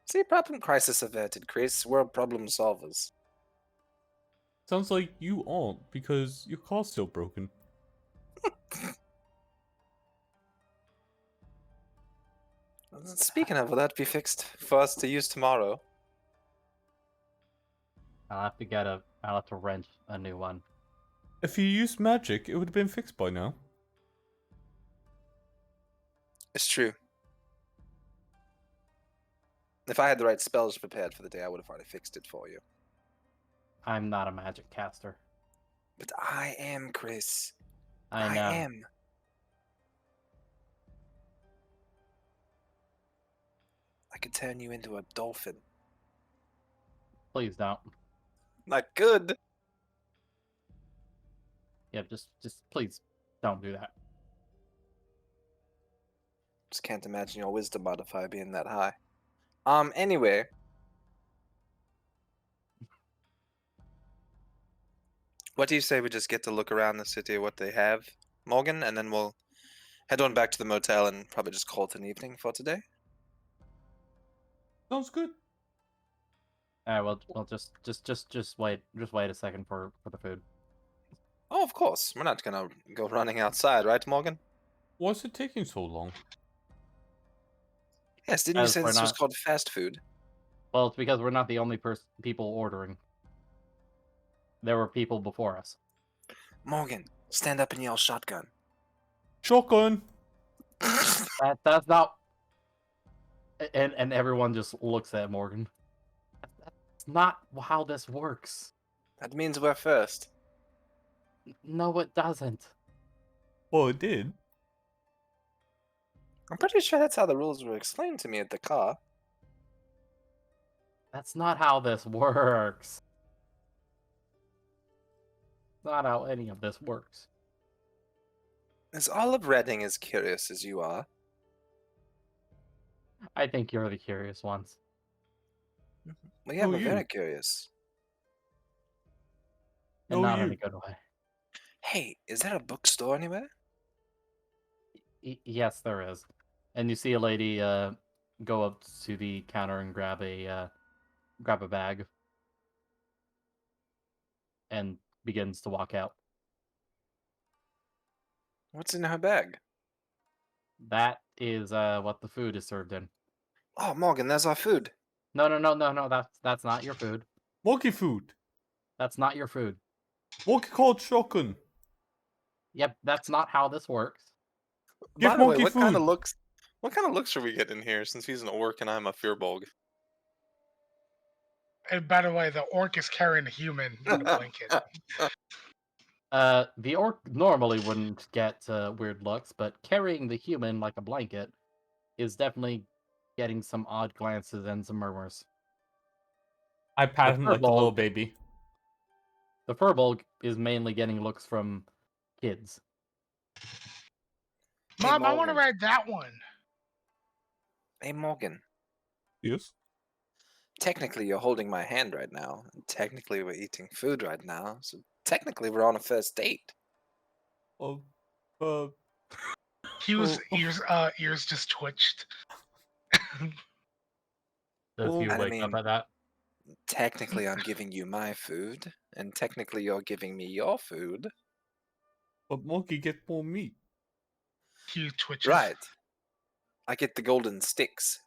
See, problem crisis averted, Chris. We're problem solvers. Sounds like you aren't, because your car's still broken. Speaking of, will that be fixed for us to use tomorrow? I'll have to rent a new one. If you used magic, it would have been fixed by now. It's true. If I had the right spells prepared for the day, I would have already fixed it for you. I'm not a magic caster. But I am, Chris. I know. am. I could turn you into a dolphin. Please don't. Not good. Yeah, just please don't do that. Just can't imagine your wisdom modifier being that high. Anyway. What do you say we just get to look around the city, what they have, Morgan, and then we'll head on back to the motel and probably just call it an evening for today? Sounds good. All right, well, just wait a second for the food. Oh, of course. We're not gonna go running outside, right, Morgan? Why's it taking so long? Yes, didn't you As say we're this was not- called fast food? Well, it's because we're not the only people ordering. There were people before us. Morgan, stand up and yell shotgun. Shotgun. That's not. And everyone just looks at Morgan. That's not how this works. That means we're first. No, it doesn't. Well, it did. I'm pretty sure that's how the rules were explained to me at the car. That's not how this works. Not how any of this works. Is Olive Redding as curious as you are? I think you're the curious ones. Well, yeah, Oh, we're you. very curious. And No, not in you. a good way. Hey, is there a bookstore anywhere? Yes, there is. And you see a lady go up to the counter and grab a bag and begins to walk out. What's in her bag? That is what the food is served in. Oh, Morgan, there's our food. No. That's not your food. Monkey food. That's not your food. Monkey called shotgun. Yep, that's not how this works. Give By the way, monkey what kind of food. looks? What kind of looks should we get in here? Since he's an orc and I'm a fearbolg. And by the way, the orc is carrying a human in a blanket. The orc normally wouldn't get weird looks, but carrying the human like a blanket is definitely getting some odd glances and some murmurs. I pat The him like a little furball- baby. The furbolg is mainly getting looks from kids. Hey, Mom, I want to Morgan. ride that one. Hey, Morgan. Yes. Technically, you're holding my hand right now. And technically, we're eating food right now. So technically, we're on a first date. Oh, Hugh's Oh. ears just twitched. Does Well, you I wake up mean- at that? Technically, I'm giving you my food, and technically, you're giving me your food. but monkey get more meat. Hugh twitches. Right. I get the golden sticks.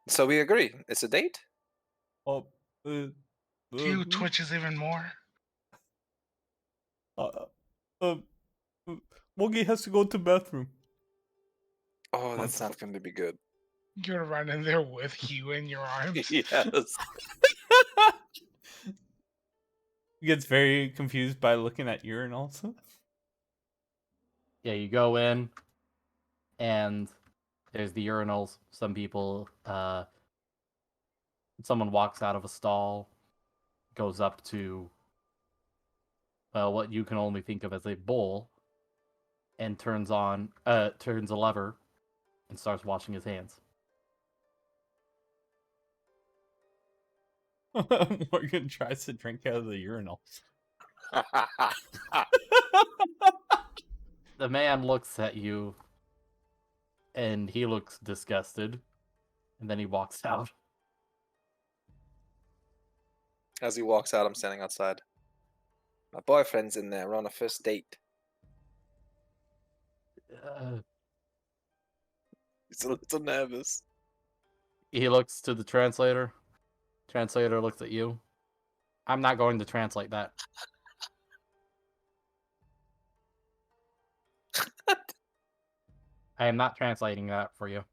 So we agree. It's a date? Oh, Hugh twitches even more. uh, uh, monkey has to go to the bathroom. Oh, that's not going to be good. You're gonna run in there with Hugh in your arms. Yes. He gets very confused by looking at urine also. Yeah, you go in, and there's the urinals. Some people, someone walks out of a stall, goes up to, well, what you can only think of as a bowl, and turns a lever, and starts washing his hands. Morgan tries to drink out of the urinal. The man looks at you, and he looks disgusted, and then he walks out. As he walks out, I'm standing outside. My boyfriend's in there. We're on a first date. He's a little nervous. He looks to the translator. Translator looks at you. I'm not going to translate that. I am not translating that for you.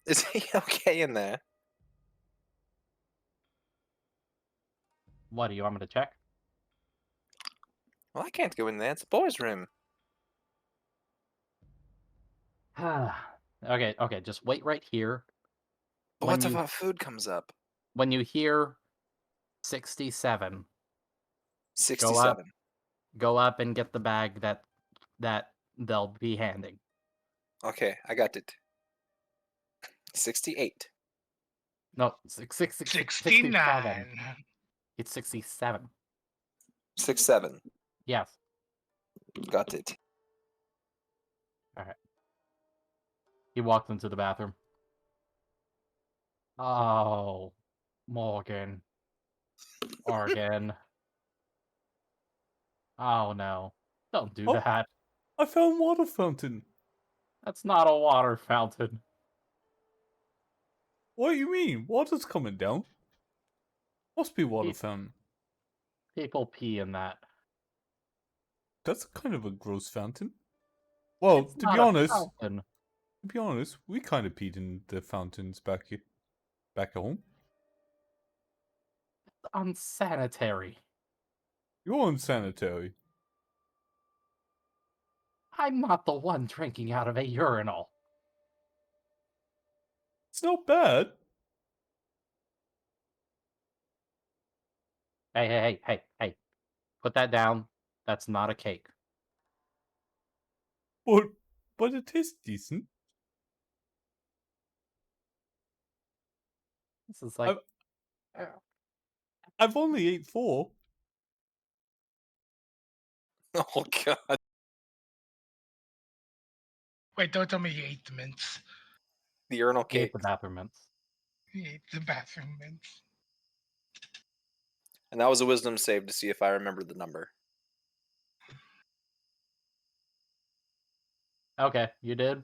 Is he okay in there? What do you want me to check? Well, I can't go in there. It's a boys' room. Okay, just wait right here. But When what if you our food comes up? when you hear 67, go 67. up and get the bag that they'll be handing. Okay, I got it. 68. No, 67. 69. It's 67. 67. Yes. Got it. He walked into the bathroom. Oh, Morgan. Morgan. Oh no. Don't do Oh. that. I found water fountain. That's not a water fountain. What do you mean? Water's coming down. Must be water Pe- fountain. People pee in that. That's kind of a gross fountain. Well, It's to not be a honest, fountain. we kind of peed in the fountains back home. It's unsanitary. You're unsanitary. I'm not the one drinking out of a urinal. It's not bad. Hey. Put that down. That's not a cake. But it tastes decent. This is like I've only ate 4. Oh, God. Wait, don't tell me you ate the mints. The urinal he ate cake. the bathroom mints. You ate the bathroom mints. And that was a wisdom save to see if I remembered the number. Okay, you did.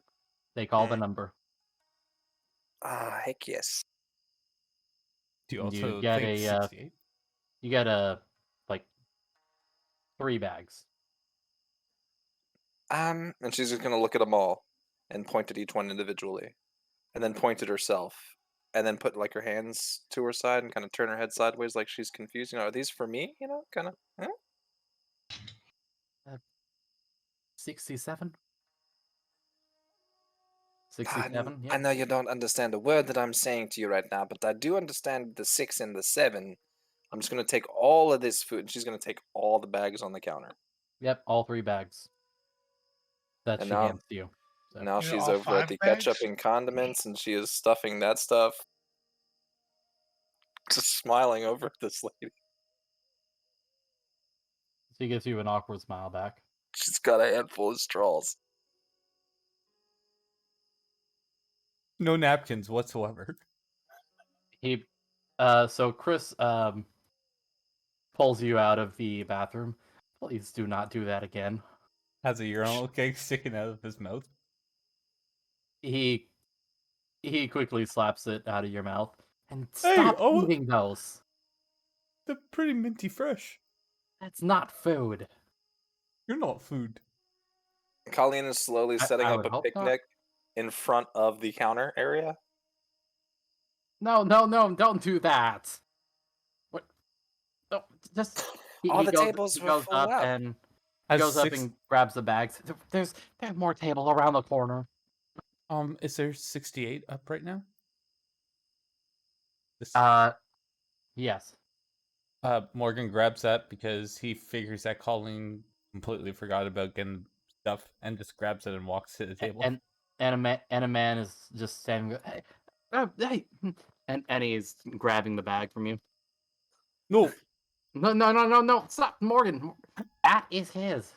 They call the number. Ah, heck yes. Do you You also get think a 68? you get a like 3 bags. And she's just gonna look at them all and point at each one individually. And then point at herself. And then put like her hands to her side and kind of turn her head sideways like she's confused. You know, are these for me? You know, kind of. 67? I 67? I Yep. know you don't understand a word that I'm saying to you right now, but I do understand the 6 and the 7. I'm just gonna take all of this food, and she's gonna take all the bags on the counter. Yep, all 3 bags. That And she hands to you. So now Is it she's all over at 5 the ketchup bags? and condiments, and she is stuffing that stuff. Just smiling over at this lady. she gives you an awkward smile back. She's got a handful of straws. No napkins whatsoever. He so Chris pulls you out of the bathroom. Please do not do that again. Has a urinal cake sticking out of his mouth. He quickly slaps it out of your mouth. And Hey, stop oh, eating those. they're pretty minty fresh. That's not food. You're not food. Colleen is slowly setting I up would a hope not. picnic in front of the counter area. No, don't do that. What? No, just All the goes, tables he were goes full up up. and Has goes up 6 and grabs the bags. There's more table around the corner. Is there 68 up right now? This Yes. Morgan grabs that because he figures that Colleen completely forgot about getting stuff and just grabs it and walks to the table. And a man is just standing there, hey, hey, and he's grabbing the bag from you. No, No, stop, Morgan. That is his.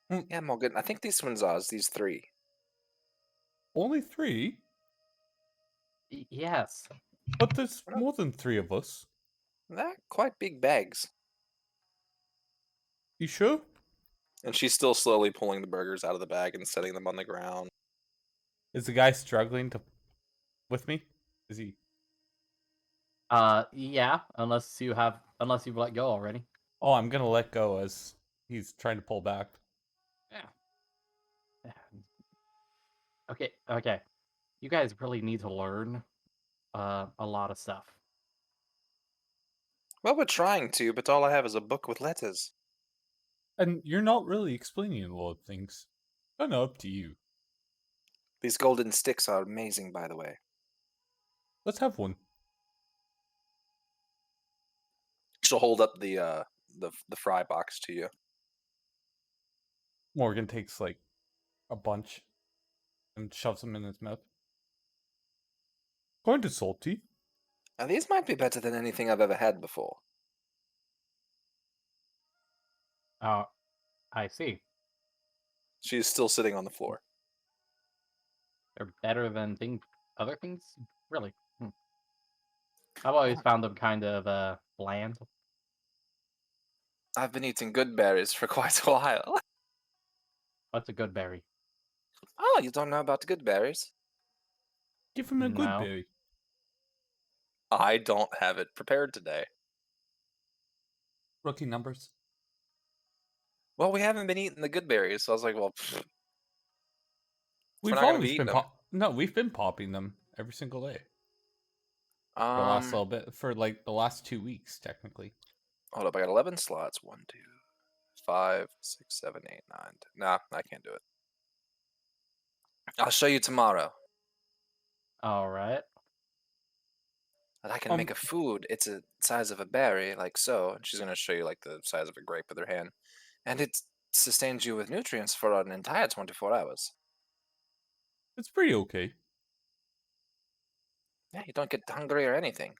Yeah, Morgan, I think these ones are these 3. only 3? Yes. But there's more than 3 of us. They're quite big bags. You sure? And she's still slowly pulling the burgers out of the bag and setting them on the ground. Is the guy struggling with me? Is he? Yeah, unless you've let go already. Oh, I'm gonna let go as he's trying to pull back. Yeah. Okay. You guys really need to learn a lot of stuff. Well, we're trying to, but all I have is a book with letters. And you're not really explaining a lot of things. Kinda up to you. These golden sticks are amazing, by the way. Let's have one. She'll hold up the fry box to you. Morgan takes like a bunch and shoves them in his mouth. Kind of salty. Now these might be better than anything I've ever had before. Oh, I see. She's still sitting on the floor. They're better than other things? Really? I've always found them kind of bland. I've been eating good berries for quite a while. What's a good berry? Oh, you don't know about good berries? Give him a good No. berry. I don't have it prepared today. Rookie numbers. Well, we haven't been eating the good berries, so I was like, well, We've not gonna be always eating been them. No, we've been popping them every single day. For the last little bit, for like the last 2 weeks, technically. Hold up, I got 11 slots. 1, 2, 5, 6, 7, 8, 9. Nah, I can't do it. I'll show you tomorrow. All right. But I can make a food. It's a size of a berry, like so. And she's gonna show you like the size of a grape with her hand, and it sustains you with nutrients for an entire 24 hours. It's pretty okay. Yeah, you don't get hungry or anything.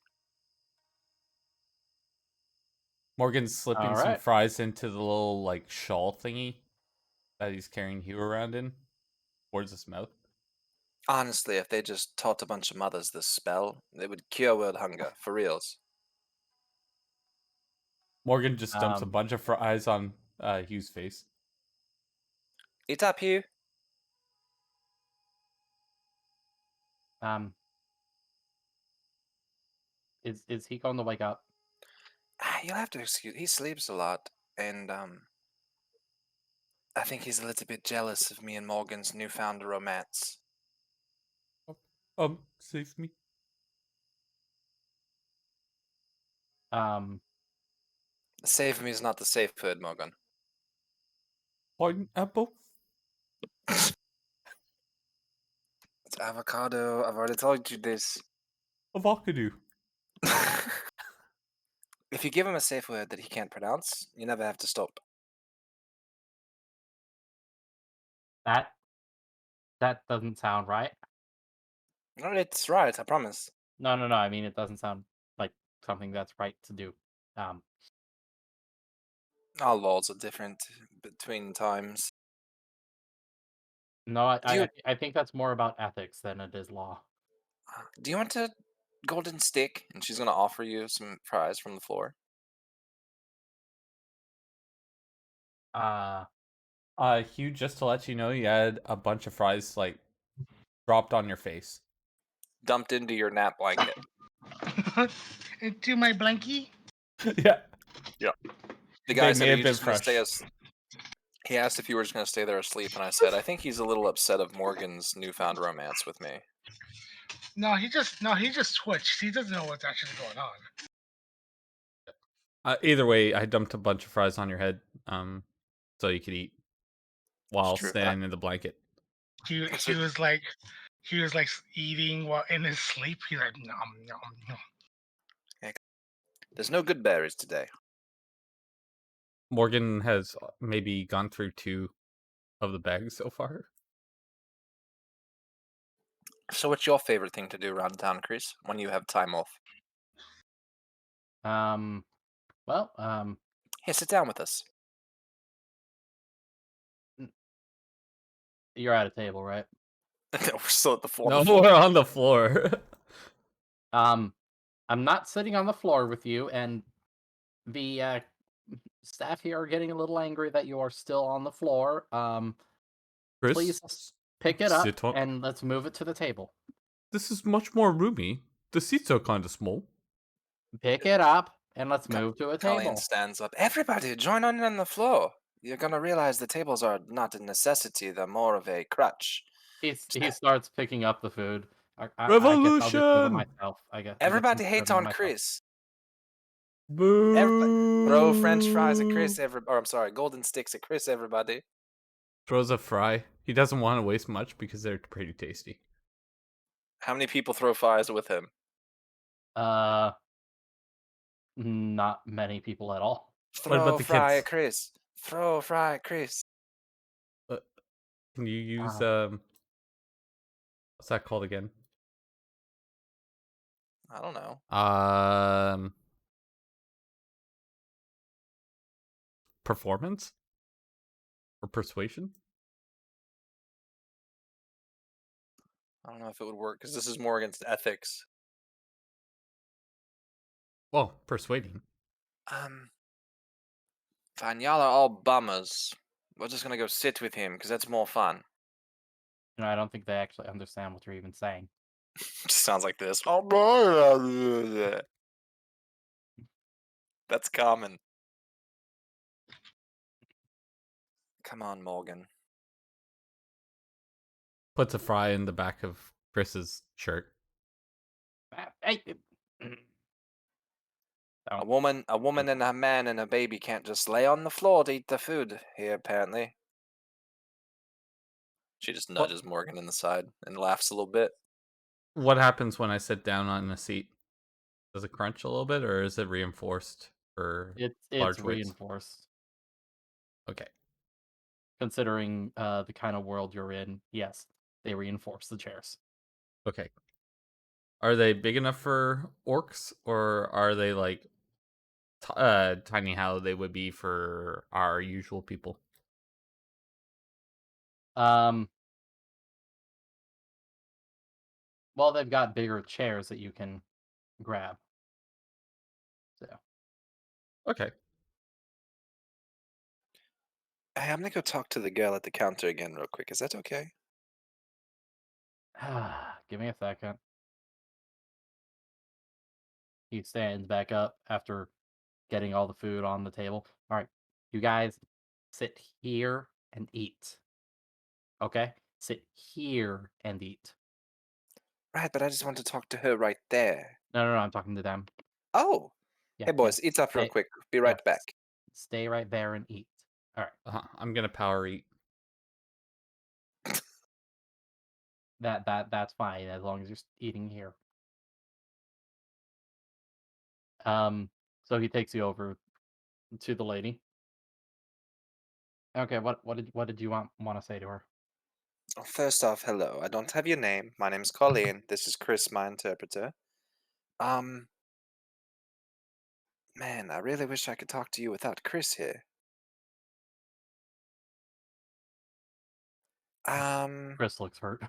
Morgan's slipping All some right. fries into the little like shawl thingy that he's carrying Hugh around in towards his mouth. Honestly, if they just taught a bunch of mothers this spell, it would cure world hunger, for reals. Morgan just dumps a Um, bunch of fries on Hugh's face. Eat up, Hugh. Is he going to wake up? You'll have to excuse. He sleeps a lot, and I think he's a little bit jealous of me and Morgan's newfound romance. Save me. Save me is not the safe word, Morgan. Pineapple? It's avocado. I've already told you this. Avocado. If you give him a safe word that he can't pronounce, you never have to stop. That doesn't sound right. No, it's right, I promise. No. I mean, it doesn't sound like something that's right to do. All laws are different between times. No, Do you, I think that's more about ethics than it is law. do you want a golden stick? And she's going to offer you some fries from the floor. Hugh, just to let you know, you had a bunch of fries like dropped on your face. Dumped into your nap blanket. Into my blankie. Yeah. Yeah. The guy They said, may "Are have you been just going to fresh. stay?" He asked if you were just going to stay there asleep, and I said, "I think he's a little upset of Morgan's newfound romance with me." No, he just twitched. He doesn't know what's actually going on. Either way, I dumped a bunch of fries on your head, so you could eat while true. staying in the blanket. He was like eating while in his sleep. He's like nom nom nom. There's no good berries today. Morgan has maybe gone through 2 of the bags so far. So what's your favorite thing to do around town, Chris, when you have time off? Well, Hey, sit down with us. you're at a table, right? We're still at the floor. No, we're on the floor. I'm not sitting on the floor with you, and the staff here are getting a little angry that you are still on the floor. Chris, Please pick it up sit on. and let's move it to the table. This is much more roomy. The seats are kind of small. Pick it up and let's move to a Colleen table. stands up. Everybody, join on the floor. You're gonna realize the tables are not a necessity; they're more of a crutch. He starts picking up the food. I guess I'll just move it Revolution! myself. I guess Everybody I'm hates serving on myself. Chris. Boo! Throw French fries at Chris. Or I'm sorry, golden sticks at Chris. Everybody. Throws a fry. He doesn't want to waste much because they're pretty tasty. How many people throw fries with him? Uh, not many people at all. What about Throw the fry kids? at Chris. Throw fry at Chris. Can you use Wow. what's that called again? I don't know. Performance or persuasion? I don't know if it would work because this is more against ethics. Well, persuading. Fine, y'all are all bummers. We're just gonna go sit with him because that's more fun. I don't think they actually understand what you're even saying. Just sounds like this. That's common. Come on, Morgan. Puts a fry in the back of Chris's shirt. Hey. A Don't. woman and a man and a baby can't just lay on the floor to eat the food here, apparently. She just nudges Morgan in the side and laughs a little bit. What happens when I sit down on a seat? Does it crunch a little bit, or is it reinforced for It's large weights? reinforced. Okay. Considering the kind of world you're in, yes, they reinforce the chairs. Okay. Are they big enough for orcs, or are they like tiny how they would be for our usual people? Well, they've got bigger chairs that you can grab. So, Okay. Hey, I'm gonna go talk to the girl at the counter again real quick. Is that okay? give me a second. He stands back up after getting all the food on the table. All right, you guys sit here and eat. Okay? Sit here and eat. Right, but I just want to talk to her right there. No, I'm talking to them. Oh! Yeah, Hey, boys, eat up real Stay- quick. Be right back. Stay right there and eat. All right. I'm gonna power eat. That's fine as long as you're eating here. So he takes you over to the lady. Okay, what did you want to say to her? First off, hello. I don't have your name. My name's Colleen. This is Chris, my interpreter. Man, I really wish I could talk to you without Chris here. Chris looks hurt.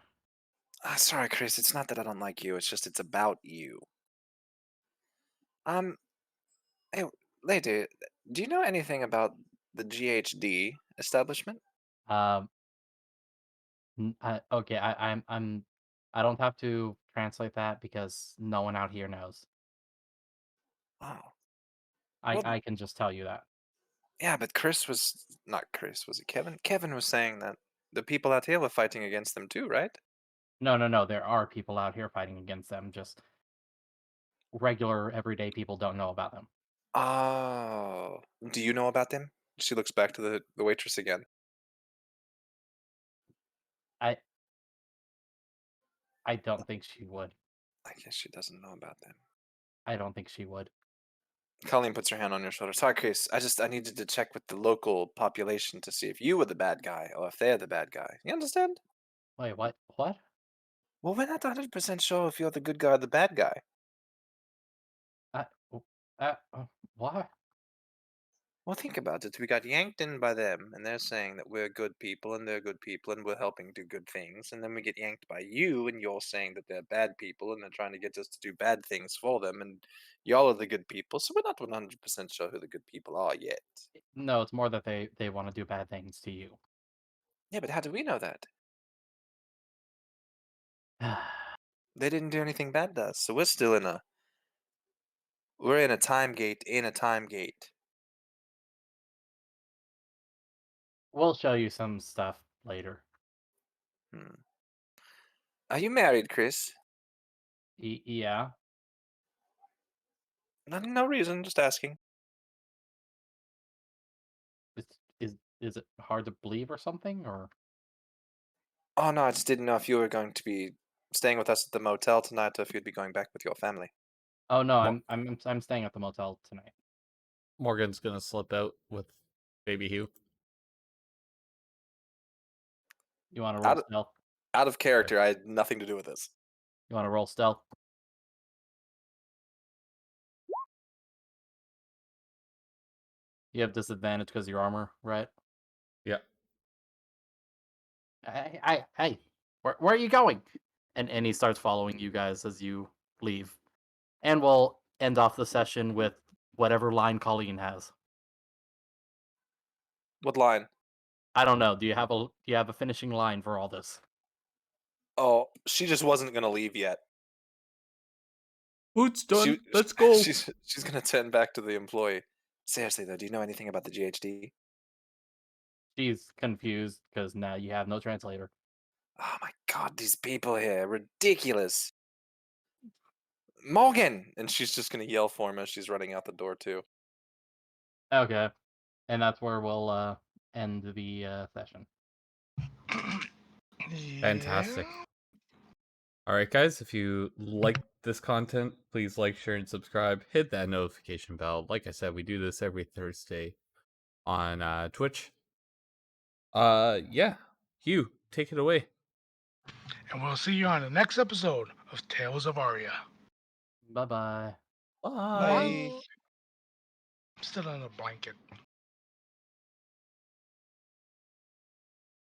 Sorry, Chris. It's not that I don't like you. It's just it's about you. Hey, lady, do you know anything about the GHD establishment? Um, okay, I don't have to translate that because no one out here knows. Oh, well, I can just tell you that. yeah, but Chris was not Chris. Was it Kevin? Kevin was saying that the people out here were fighting against them too, right? No. There are people out here fighting against them. Just regular, everyday people don't know about them. Oh, do you know about them? She looks back to the waitress again. I don't think she would. I guess she doesn't know about them. I don't think she would. Colleen puts her hand on your shoulder. Sorry, Chris. I needed to check with the local population to see if you were the bad guy or if they're the bad guy. You understand? Wait, what? What? Well, we're not 100% sure if you're the good guy or the bad guy. w- uh, what? Well, think about it. We got yanked in by them, and they're saying that we're good people, and they're good people, and we're helping do good things. And then we get yanked by you, and you're saying that they're bad people, and they're trying to get us to do bad things for them, and y'all are the good people. So we're not 100% sure who the good people are yet. No, it's more that they want to do bad things to you. Yeah, but how do we know that? They didn't do anything bad to us, so we're still we're in a time gate in a time gate. We'll show you some stuff later. Are you married, Chris? Yeah. No reason, just asking. Is Is it hard to believe or something? Or Oh no, I just didn't know if you were going to be staying with us at the motel tonight, or if you'd be going back with your family. oh no, Mo- I'm staying at the motel tonight. Morgan's gonna slip out with Baby Hugh. You want to roll Out of, stealth? out of character, I had nothing to do with this. You want to roll stealth? You have disadvantage because of your armor, right? Yeah. Hey, where are you going? And he starts following you guys as you leave. And we'll end off the session with whatever line Colleen has. What line? I don't know. Do you have a finishing line for all this? Oh, she just wasn't gonna leave yet. Food's done. She, Let's go. she's gonna turn back to the employee. Seriously though, do you know anything about the GHD? She's confused because now you have no translator. Oh my god, these people here, ridiculous. Morgan! And she's just gonna yell for him as she's running out the door too. Okay, and that's where we'll end the session. Fantastic. Yeah. All right, guys. If you like this content, please like, share, and subscribe. Hit that notification bell. Like I said, we do this every Thursday on Twitch. Yeah. Hugh, take it away. And we'll see you on the next episode of Tales of Aria. Bye bye. Bye. Bye. I'm still on a blanket.